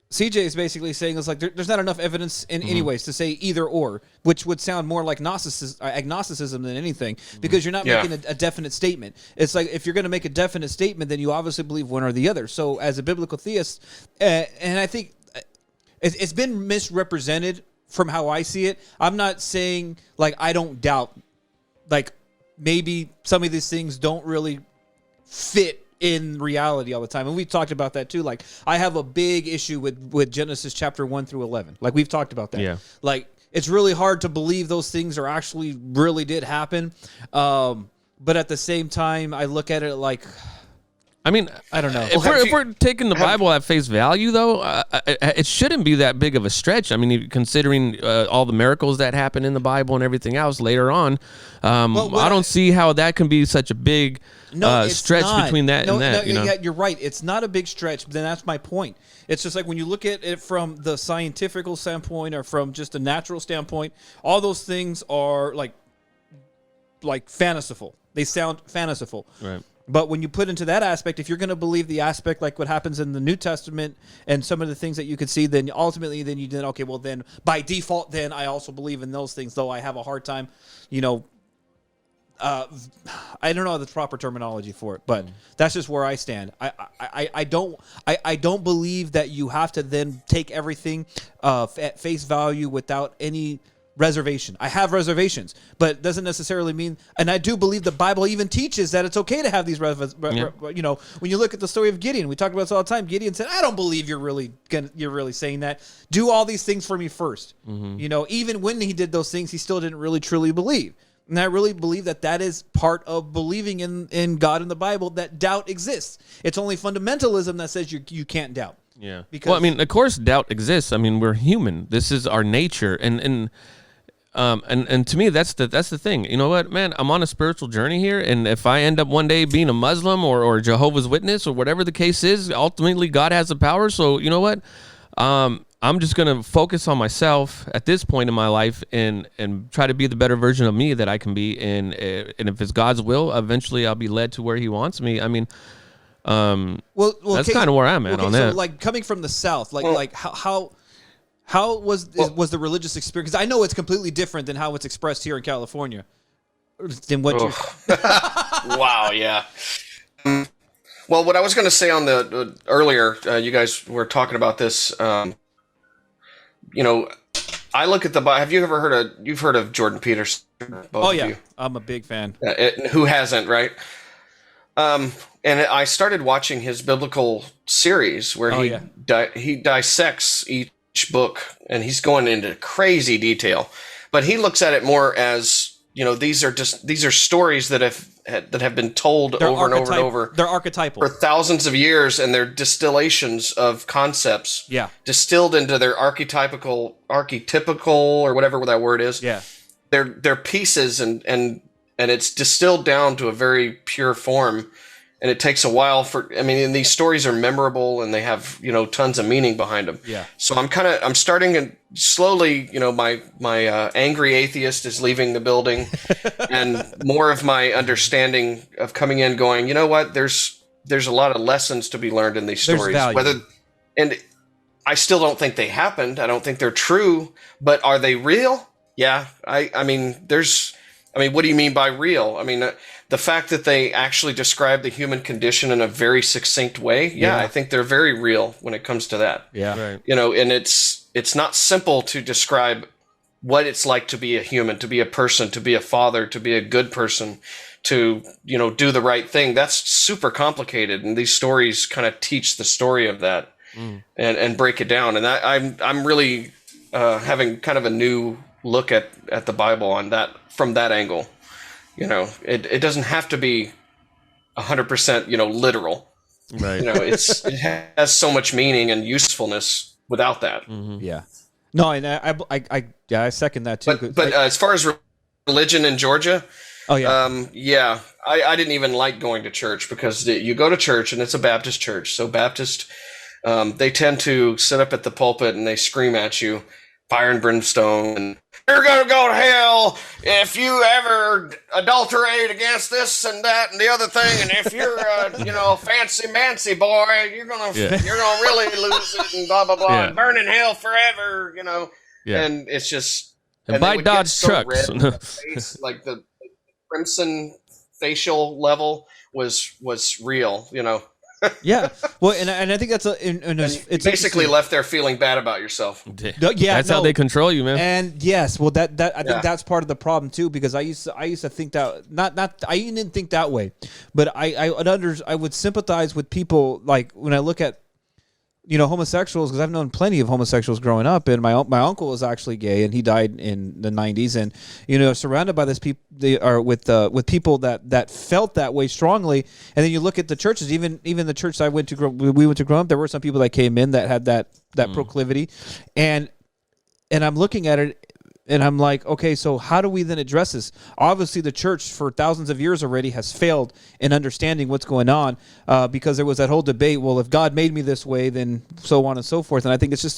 CJ is basically saying it's like there's not enough evidence in any ways to say either or, which would sound more like agnosticism than anything, because you're not making a definite statement. It's like if you're going to make a definite statement, then you obviously believe one or the other. So as a biblical theist, and I think it's been misrepresented from how I see it. I'm not saying like I don't doubt, like maybe some of these things don't really fit in reality all the time. And we've talked about that too. Like, I have a big issue with Genesis chapter 1 through 11. Like, we've talked about that. Yeah. Like, it's really hard to believe those things are actually really did happen. But at the same time, I look at it like, I mean, I don't know. If we're taking the Bible at face value, though, it shouldn't be that big of a stretch. I mean, considering all the miracles that happen in the Bible and everything else later on, I don't see how that can be such a big stretch between that and that. Yeah, you're right. It's not a big stretch, but then that's my point. It's just like when you look at it from the scientific standpoint or from just a natural standpoint, all those things are like fanciful. They sound fanciful. Right. But when you put into that aspect, if you're going to believe the aspect like what happens in the New Testament and some of the things that you could see, then ultimately then you did, okay, well then by default then I also believe in those things, though I have a hard time, I don't know the proper terminology for it, but that's just where I stand. I don't believe that you have to then take everything at face value without any reservation. I have reservations, but it doesn't necessarily mean, and I do believe the Bible even teaches that it's okay to have these when you look at the story of Gideon, we talk about this all the time. Gideon said, I don't believe you're really saying that. Do all these things for me first. Even when he did those things, he still didn't really truly believe. And I really believe that is part of believing in God and the Bible, that doubt exists. It's only fundamentalism that says you can't doubt. Yeah. Because, well, I mean, of course doubt exists. I mean, we're human. This is our nature. And to me, that's the thing. You know what, man? I'm on a spiritual journey here, and if I end up one day being a Muslim or Jehovah's Witness or whatever the case is, ultimately God has the power. So you know what? I'm just gonna focus on myself at this point in my life and try to be the better version of me that I can be. And if it's God's will, eventually I'll be led to where He wants me. I mean, that's kind of where I'm at on that. So, like, coming from the South, how was the religious experience? Because I know it's completely different than how it's expressed here in California. Than what you. Wow. Yeah. Well, what I was going to say on the earlier, you guys were talking about this. I look at the Bible. Have you ever heard of Jordan Peterson? Oh yeah, I'm a big fan. Who hasn't, right? And I started watching his biblical series where he dissects each book, and he's going into crazy detail, but he looks at it more as, these are stories that have been told over and over and over. They're archetypal for thousands of years, and they're distillations of concepts. Yeah, distilled into their archetypical or whatever that word is. Yeah, they're pieces, and it's distilled down to a very pure form. And it takes a while and these stories are memorable, and they have, tons of meaning behind them. Yeah. So I'm starting to slowly, my angry atheist is leaving the building, and more of my understanding of coming in going, you know what, there's a lot of lessons to be learned in these stories. And I still don't think they happened. I don't think they're true, but are they real? Yeah. I mean, what do you mean by real? I mean, the fact that they actually describe the human condition in a very succinct way, I think they're very real when it comes to that. Yeah. Right. And it's not simple to describe what it's like to be a human, to be a person, to be a father, to be a good person, to, do the right thing. That's super complicated, and these stories kind of teach the story of that and break it down. And I'm really having kind of a new look at the Bible on that, from that angle. It doesn't have to be 100%, literal. Right. It has so much meaning and usefulness without that. Mm-hmm. Yeah. No, and I second that too. But as far as religion in Georgia, I didn't even like going to church, because you go to church and it's a Baptist church. So Baptist, they tend to sit up at the pulpit and they scream at you, fire and brimstone, and you're going to go to hell if you ever adulterate against this and that and the other thing. And if you're a, fancy boy, you're going to really lose it, and blah, blah, blah, and burn in hell forever, Yeah. And it's just, and buy Dodge trucks. Face, like the crimson facial level was real, Yeah. Well, and I think that's it's basically left there feeling bad about yourself. Yeah, that's how they control you, man. And yes, well, that I think that's part of the problem too, because I used to think that not I didn't think that way, but I would sympathize with people like when I look at homosexuals, because I've known plenty of homosexuals growing up, and my uncle was actually gay, and he died in the 90s, and surrounded by this people, they are with people that felt that way strongly, and then you look at the churches, even the church we went to grow up, there were some people that came in that had that proclivity, and I'm looking at it. And I'm like, okay, so how do we then address this? Obviously, the church for thousands of years already has failed in understanding what's going on, because there was that whole debate. Well, if God made me this way, then so on and so forth. And I think it's just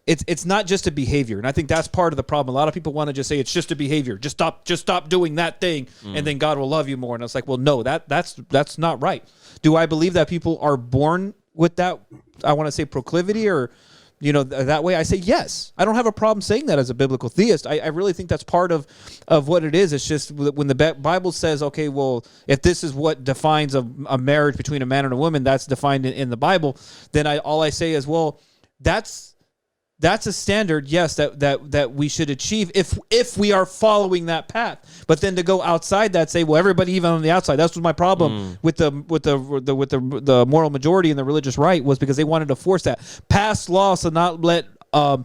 it's not just a behavior. And I think that's part of the problem. A lot of people want to just say it's just a behavior. Just stop doing that thing, and then God will love you more. And it's like, well, no, that's not right. Do I believe that people are born with that? I want to say proclivity or. That way I say yes. I don't have a problem saying that as a biblical theist. I really think that's part of what it is. It's just when the Bible says, okay, well, if this is what defines a marriage between a man and a woman, that's defined in the Bible, then all I say is, well, that's a standard, yes, that we should achieve if we are following that path. But then to go outside that, say, well, everybody even on the outside. That's what my problem with the moral majority and the religious right was, because they wanted to force that, pass laws to not let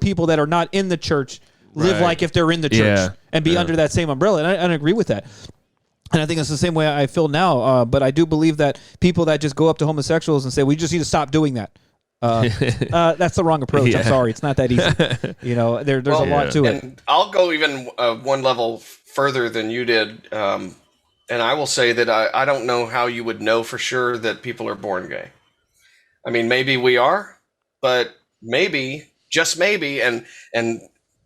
people that are not in the church live like if they're in the church and be under that same umbrella. And I agree with that. And I think it's the same way I feel now. But I do believe that people that just go up to homosexuals and say, we just need to stop doing that. That's the wrong approach. I'm sorry, it's not that easy. There's a lot to it. And I'll go even one level further than you did, and I will say that I don't know how you would know for sure that people are born gay. I mean, maybe we are, but maybe, just maybe, and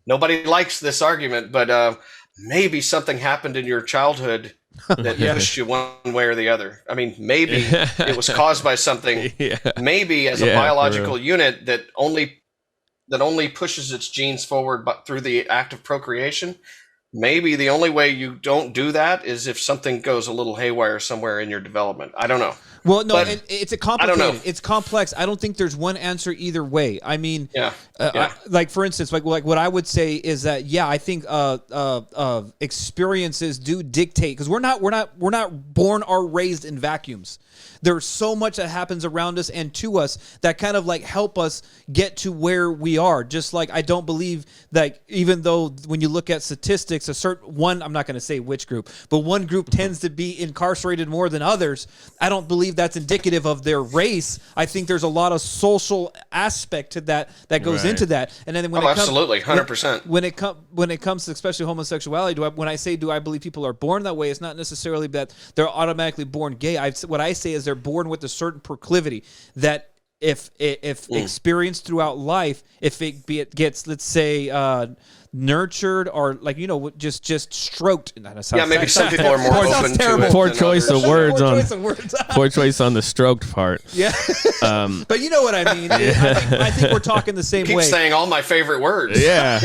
nobody likes this argument, but maybe something happened in your childhood that pushed you one way or the other. I mean, maybe it was caused by something. Maybe as a biological unit that only pushes its genes forward but through the act of procreation. Maybe the only way you don't do that is if something goes a little haywire somewhere in your development. I don't know. Well, no, it's a complicated. I don't know. It's complex. I don't think there's one answer either way. I mean, like for instance, like what I would say is that I think experiences do dictate, because we're not born or raised in vacuums. There's so much that happens around us and to us that kind of like help us get to where we are. Just like I don't believe that, even though when you look at statistics, a certain one, I'm not going to say which group, but one group tends to be incarcerated more than others. I don't believe that's indicative of their race. I think there's a lot of social aspect to that goes into that. And then when absolutely, 100%. When it comes to especially homosexuality, when I say do I believe people are born that way, it's not necessarily that they're automatically born gay. What I say is they're born with a certain proclivity that if experienced throughout life, if it gets, let's say, nurtured or just stroked. Maybe some people are more open to it. Poor choice of words poor choice on the stroked part. Yeah. But you know what I mean. I think we're talking the same way. Keep saying all my favorite words. Yeah.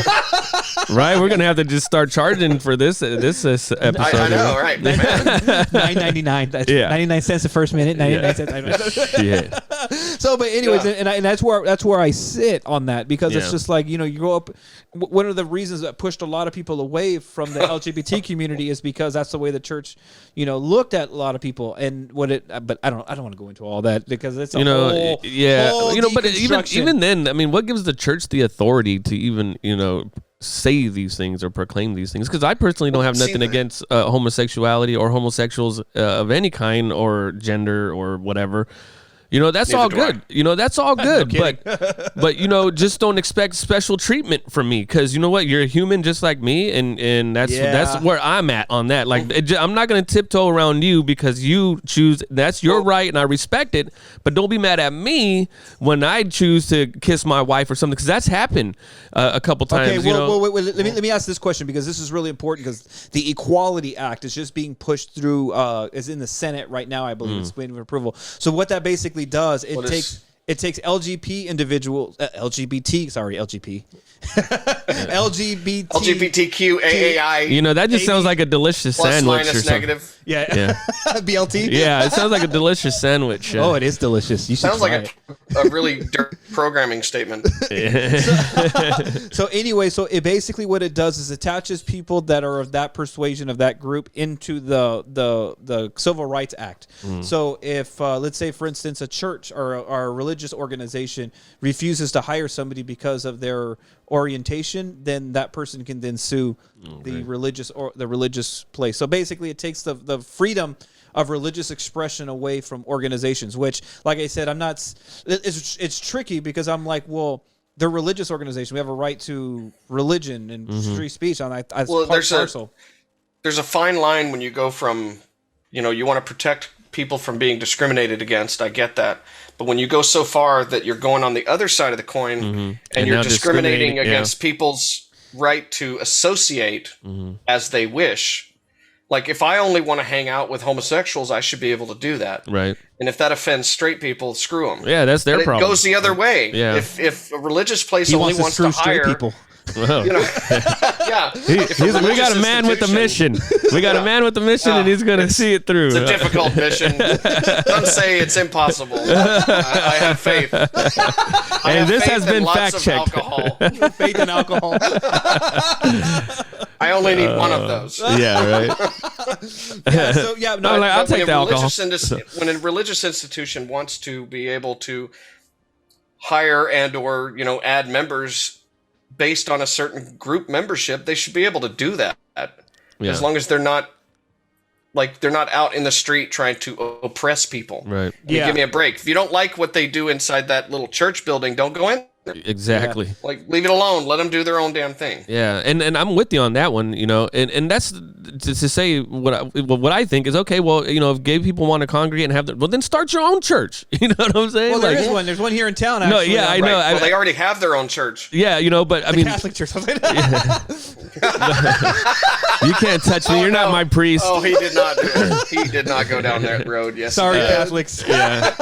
Right. We're gonna have to just start charging for this episode. I know, right? $9.99. That's 99 cents the first minute. 99 cents. Yeah. So, but anyways, and that's where I sit on that, because it's just like, you grow up. One of the reasons that pushed a lot of people away from the LGBT community is because that's the way the church, looked at a lot of people, and but I don't want to go into all that, because it's a whole but even then, I mean, what gives the church the authority to even, say these things or proclaim these things? Because I personally don't have nothing against homosexuality or homosexuals of any kind or gender or whatever. That's all good. That's all good. But just don't expect special treatment from me, because you know what? You're a human just like me, and that's where I'm at on that. Like, I'm not going to tiptoe around you because you choose. That's your right, and I respect it. But don't be mad at me when I choose to kiss my wife or something, because that's happened a couple times. Okay, wait, let me ask this question, because this is really important, because the Equality Act is just being pushed through, is in the Senate right now, I believe. It's waiting for approval. So what that basically does, It takes LGBTQAAI. You know, that just sounds like a delicious plus sandwich minus or something. negative. Yeah. BLT. Yeah, it sounds like a delicious sandwich. Oh, it is delicious. You should sounds like a really dirt programming statement. So anyway, so it basically what it does is attaches people that are of that persuasion of that group into the Civil Rights Act. So if let's say, for instance, a church or a religious organization refuses to hire somebody because of their orientation, then that person can then sue the religious place. So basically, it takes the freedom of religious expression away from organizations. Which, like I said, it's tricky because I'm like, well, they're a religious organization. We have a right to religion and free speech. There's a fine line when you go from, you want to protect people from being discriminated against. I get that. But when you go so far that you're going on the other side of the coin and you're discriminating against people's right to associate as they wish, like if I only want to hang out with homosexuals, I should be able to do that. Right. And if that offends straight people, screw them. Yeah, that's their problem. It goes the other way. Yeah. If a religious place only wants to hire people. Well. Yeah. We got a man with a mission. We got a man with a mission, and he's going to see it through. It's a difficult mission. Don't say it's impossible. I have faith. This has been fact-checked. Faith in alcohol. I only need one of those. Yeah, right. I'll take the alcohol. When a religious institution wants to be able to hire and or add members based on a certain group membership, they should be able to do that. As long as they're not out in the street trying to oppress people. Right. Give me a break. If you don't like what they do inside that little church building, don't go in. Exactly. Yeah. Leave it alone. Let them do their own damn thing. Yeah, and I'm with you on that one. And that's to say what I think is okay. Well, if gay people want to congregate and have then start your own church. You know what I'm saying? Well, there is one. There's one here in town. Actually. No, yeah, I know. Well, they already have their own church. Yeah, but I mean, Catholic church. You can't touch me. You're not my priest. Oh, he did not do it. He did not go down that road. Yes. Sorry, Catholics. Yeah.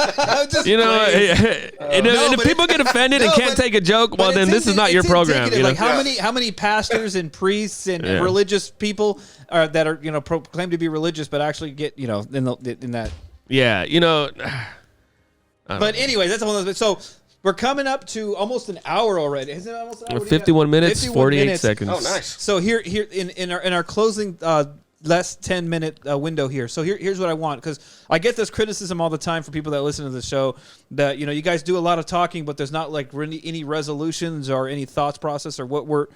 If people get offended and can't take a joke, well, then this is not your program. Like how many pastors and priests and religious people that are proclaim to be religious but actually get in that. Yeah, But anyway, that's a whole other. So we're coming up to almost an hour already. Isn't it almost an hour? 51 minutes, 48 seconds. Oh, nice. So here in our closing less 10-minute window here. So here's what I want, because I get this criticism all the time from people that listen to the show that you guys do a lot of talking, but there's not like really any resolutions or any thoughts process or what we're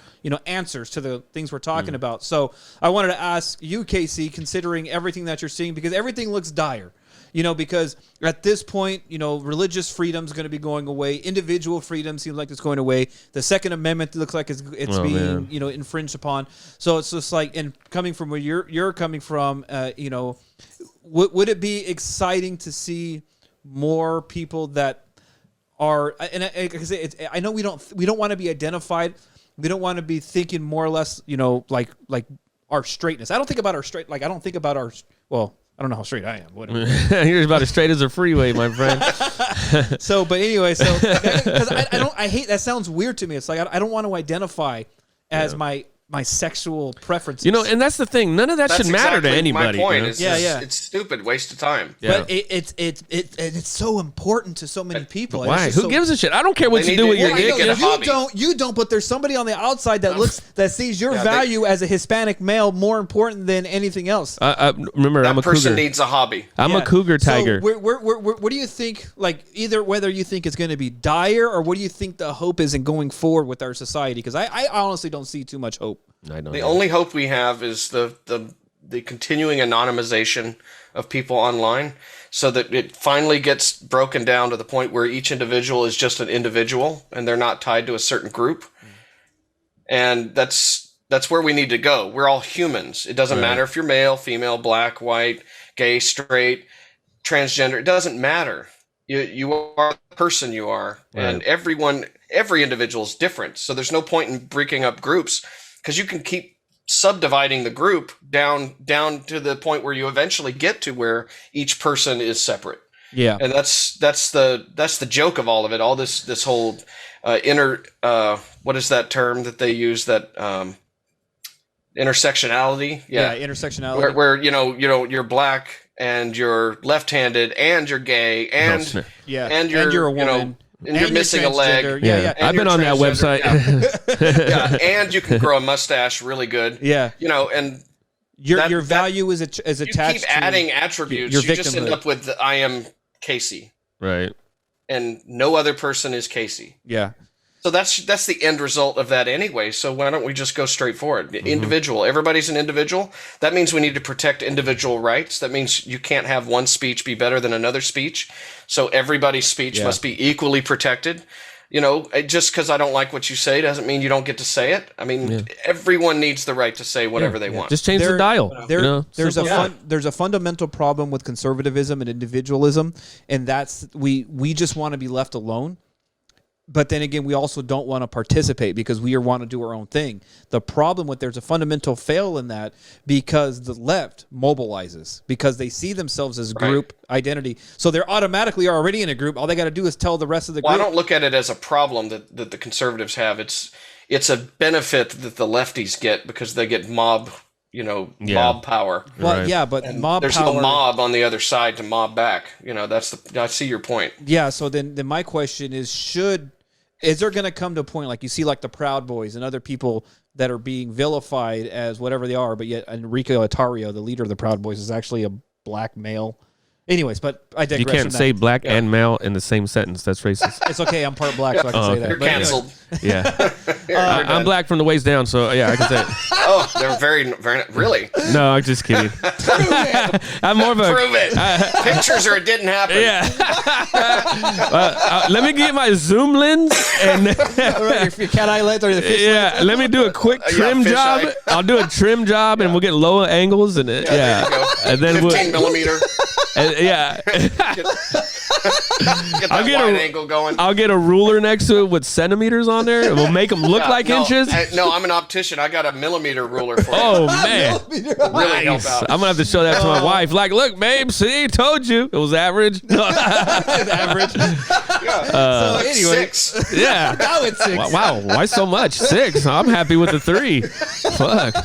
answers to the things we're talking about. So I wanted to ask you, Casey, considering everything that you're seeing, because everything looks dire. Because at this point, religious freedom is going to be going away. Individual freedom seems like it's going away. The Second Amendment looks like it's being, infringed upon. So it's just like, and coming from where you're coming from, would it be exciting to see more people that are, and I know we don't want to be identified. We don't want to be thinking more or less, like our straightness. I don't think about our straight, I don't think about our, well, I don't know how straight I am. Whatever. You're about as straight as a freeway, my friend. But anyway, because I hate that. Sounds weird to me. It's like I don't want to identify as my sexual preferences. And that's the thing. None of that should matter to anybody. My point is, it's stupid, waste of time. Yeah. But it's so important to so many people. Why? Who gives a shit? I don't care what you do with your dick. You don't. But there's somebody on the outside that sees your value as a Hispanic male more important than anything else. Remember, I'm a cougar. That person needs a hobby. I'm a cougar tiger. So what do you think? Like either whether you think it's going to be dire or what do you think the hope is in going forward with our society? Because I honestly don't see too much hope. The only hope we have is the continuing anonymization of people online, so that it finally gets broken down to the point where each individual is just an individual and they're not tied to a certain group. And that's where we need to go. We're all humans. It doesn't matter if you're male, female, black, white, gay, straight, transgender. It doesn't matter. You are the person you are. Right. And every individual is different. So there's no point in breaking up groups, because you can keep subdividing the group down to the point where you eventually get to where each person is separate. Yeah. And that's the joke of all of it. All this whole what is that term that they use, that intersectionality? Yeah, intersectionality. Where you're black and you're left-handed and you're gay and you're a woman. And you're missing a leg. Yeah. I've been on that website. Yeah. And you can grow a mustache really good. Yeah. And your value is attached. You keep adding attributes. You just end up with I am Casey. Right. And no other person is Casey. Yeah. So that's the end result of that anyway. So why don't we just go straight for it? Individual. Everybody's an individual. That means we need to protect individual rights. That means you can't have one speech be better than another speech. So everybody's speech must be equally protected. Just because I don't like what you say doesn't mean you don't get to say it. I mean, everyone needs the right to say whatever they want. Just change the dial. There's a fundamental problem with conservatism and individualism, and that's we just want to be left alone. But then again, we also don't want to participate because we want to do our own thing. The problem with there's a fundamental fail in that because the left mobilizes because they see themselves as group identity. So they're automatically already in a group. All they got to do is tell the rest of the group. Well, I don't look at it as a problem that the conservatives have. It's a benefit that the lefties get because they get mob power. Well, but mob there's power. There's no mob on the other side to mob back. I see your point. Yeah. So then my question is there going to come to a point like you see like the Proud Boys and other people that are being vilified as whatever they are, but yet Enrico Otario, the leader of the Proud Boys, is actually a black male. Anyways, but I digress. You can't say black and male in the same sentence. That's racist. It's okay. I'm part black, so I can say that. You're canceled. Yeah. I'm black from the waist down, so yeah, I can say it. Oh, they're very, very, really? No, I'm just kidding. Prove it. I'm more of a... Prove it. Pictures or it didn't happen. Yeah. Let me get my zoom lens and... your cat eye lens or the fish lens. Let me do a quick trim job. eye. I'll do a trim job and we'll get lower angles and There you go. And then 15 millimeter. Get that wide angle going. I'll get a ruler next to it with centimeters on there, and we'll make them look like inches. I'm an optician. I got a millimeter ruler for you. Oh man, really help out. I'm gonna have to show that to my wife. Like, look, babe, see, told you it was average. Average. So anyway, 6. Yeah. Now it's 6. Wow, why so much? 6. I'm happy with the 3. Fuck.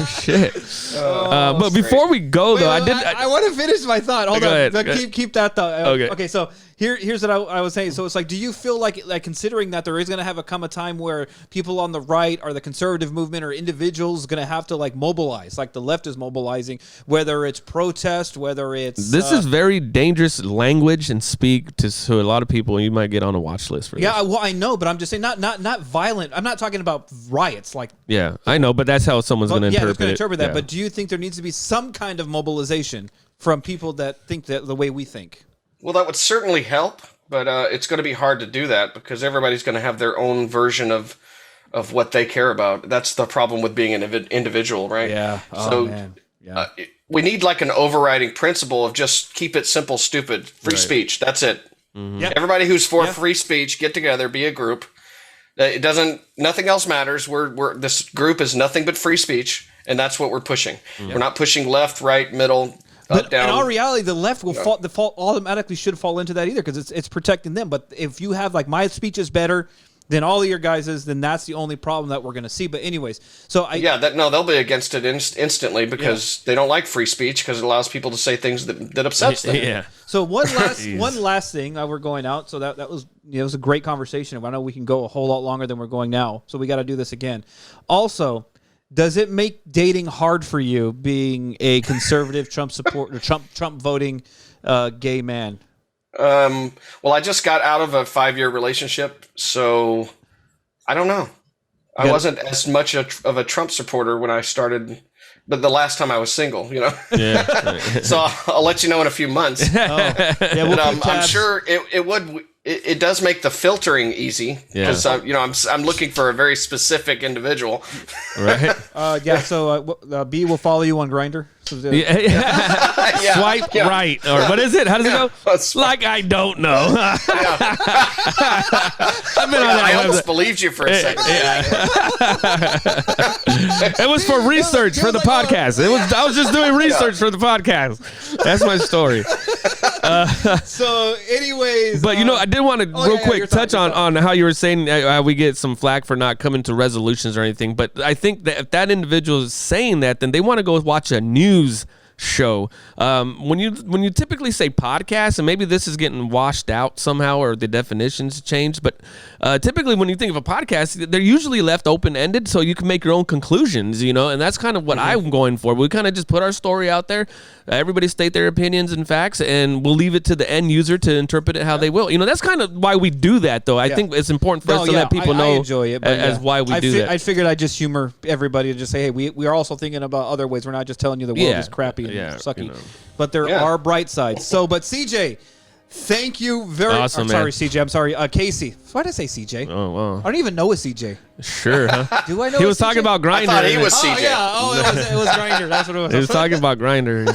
Shit. But before we go, though, I want to finish my thought. Hold on. Ahead. Keep that thought. Okay. So here's what I was saying. So it's like, do you feel like considering that there is going to come a time where people on the right or the conservative movement or individuals going to have to like mobilize, like the left is mobilizing, whether it's protest, whether it's this is very dangerous language and speak to a lot of people. You might get on a watch list for this. Yeah, well, I know, but I'm just saying not violent. I'm not talking about riots. Like yeah, I know, but that's how someone's going to interpret that. Yeah. But do you think there needs to be some kind of mobilization from people that think that the way we think? Well, that would certainly help, but it's going to be hard to do that because everybody's going to have their own version of what they care about. That's the problem with being an individual, right? Yeah. Man. Yeah. We need like an overriding principle of just keep it simple, stupid, free speech. That's it. Mm-hmm. Yep. Everybody who's for free speech, get together, be a group. Nothing else matters. This group is nothing but free speech, and that's what we're pushing. Mm-hmm. We're not pushing left, right, middle. But down. in all reality, the left will fall. The fault automatically should fall into that either because it's protecting them. But if you have like my speech is better than all of your guys's, then that's the only problem that we're going to see. But anyways, so they'll be against it instantly because they don't like free speech because it allows people to say things that upsets them. Yeah. So one last thing. We're going out. So that was it was a great conversation. I know we can go a whole lot longer than we're going now. So we got to do this again. Also, does it make dating hard for you being a conservative Trump supporter, Trump voting gay man? Well, I just got out of a 5-year relationship, so I don't know. I wasn't as much of a Trump supporter when I started, but the last time I was single, Yeah. So I'll let you know in a few months. I'm sure it would. It does make the filtering easy because I'm looking for a very specific individual. Right. So B will follow you on Grindr. Swipe right, or what is it? How does it go? Like I don't know. I've been on that. I almost believed you for a second. It was for research for the podcast. I was just doing research for the podcast. That's my story. So, anyways, but I did want to real quick touch on how you were saying how we get some flack for not coming to resolutions or anything. But I think that if that individual is saying that, then they want to go watch a news show. When you typically say podcast, and maybe this is getting washed out somehow or the definitions changed, but typically when you think of a podcast, they're usually left open-ended so you can make your own conclusions, and that's kind of what I'm going for. We kind of just put our story out there. Everybody state their opinions and facts, and we'll leave it to the end user to interpret it how they will. That's kind of why we do that, though. I think it's important for us to let people know enjoy it, as why we do that. I figured I'd just humor everybody to just say, hey, we are also thinking about other ways. We're not just telling you the world is crappy and sucky. But there are bright sides. So, but CJ, thank you very much. Awesome, sorry, CJ. I'm sorry. Casey. Why did I say CJ? Oh, wow. I don't even know a CJ. Sure, huh? Do I know He was talking about Grindr. I thought he was CJ. Oh, yeah. It was Grindr. That's what it was. He was talking about Grindr.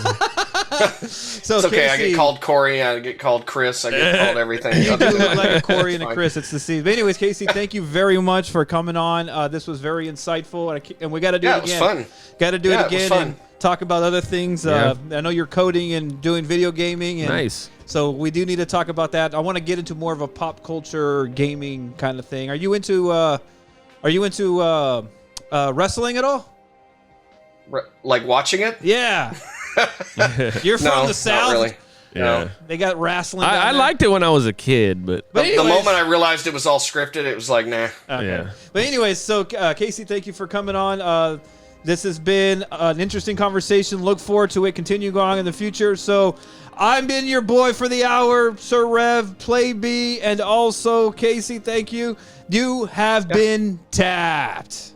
So it's okay. Casey, I get called Corey. I get called Chris. I get called everything. You do look like a Corey and a Chris. It's the C. But anyways, Casey, thank you very much for coming on. This was very insightful, and we got to do it again. Yeah, it was fun. Got to do it again and talk about other things. I know you're coding and doing video gaming. And nice. So we do need to talk about that. I want to get into more of a pop culture gaming kind of thing. Are you into wrestling at all? Like watching it? Yeah. You're from the South? Not really. Yeah. No. They got wrestling. I liked it when I was a kid, but the moment I realized it was all scripted, it was like, nah. Okay. Yeah. But anyways, so Casey, thank you for coming on. This has been an interesting conversation. Look forward to it continue going on in the future. So I've been your boy for the hour, Sir Rev, Play B, and also Casey, thank you. You have been tapped.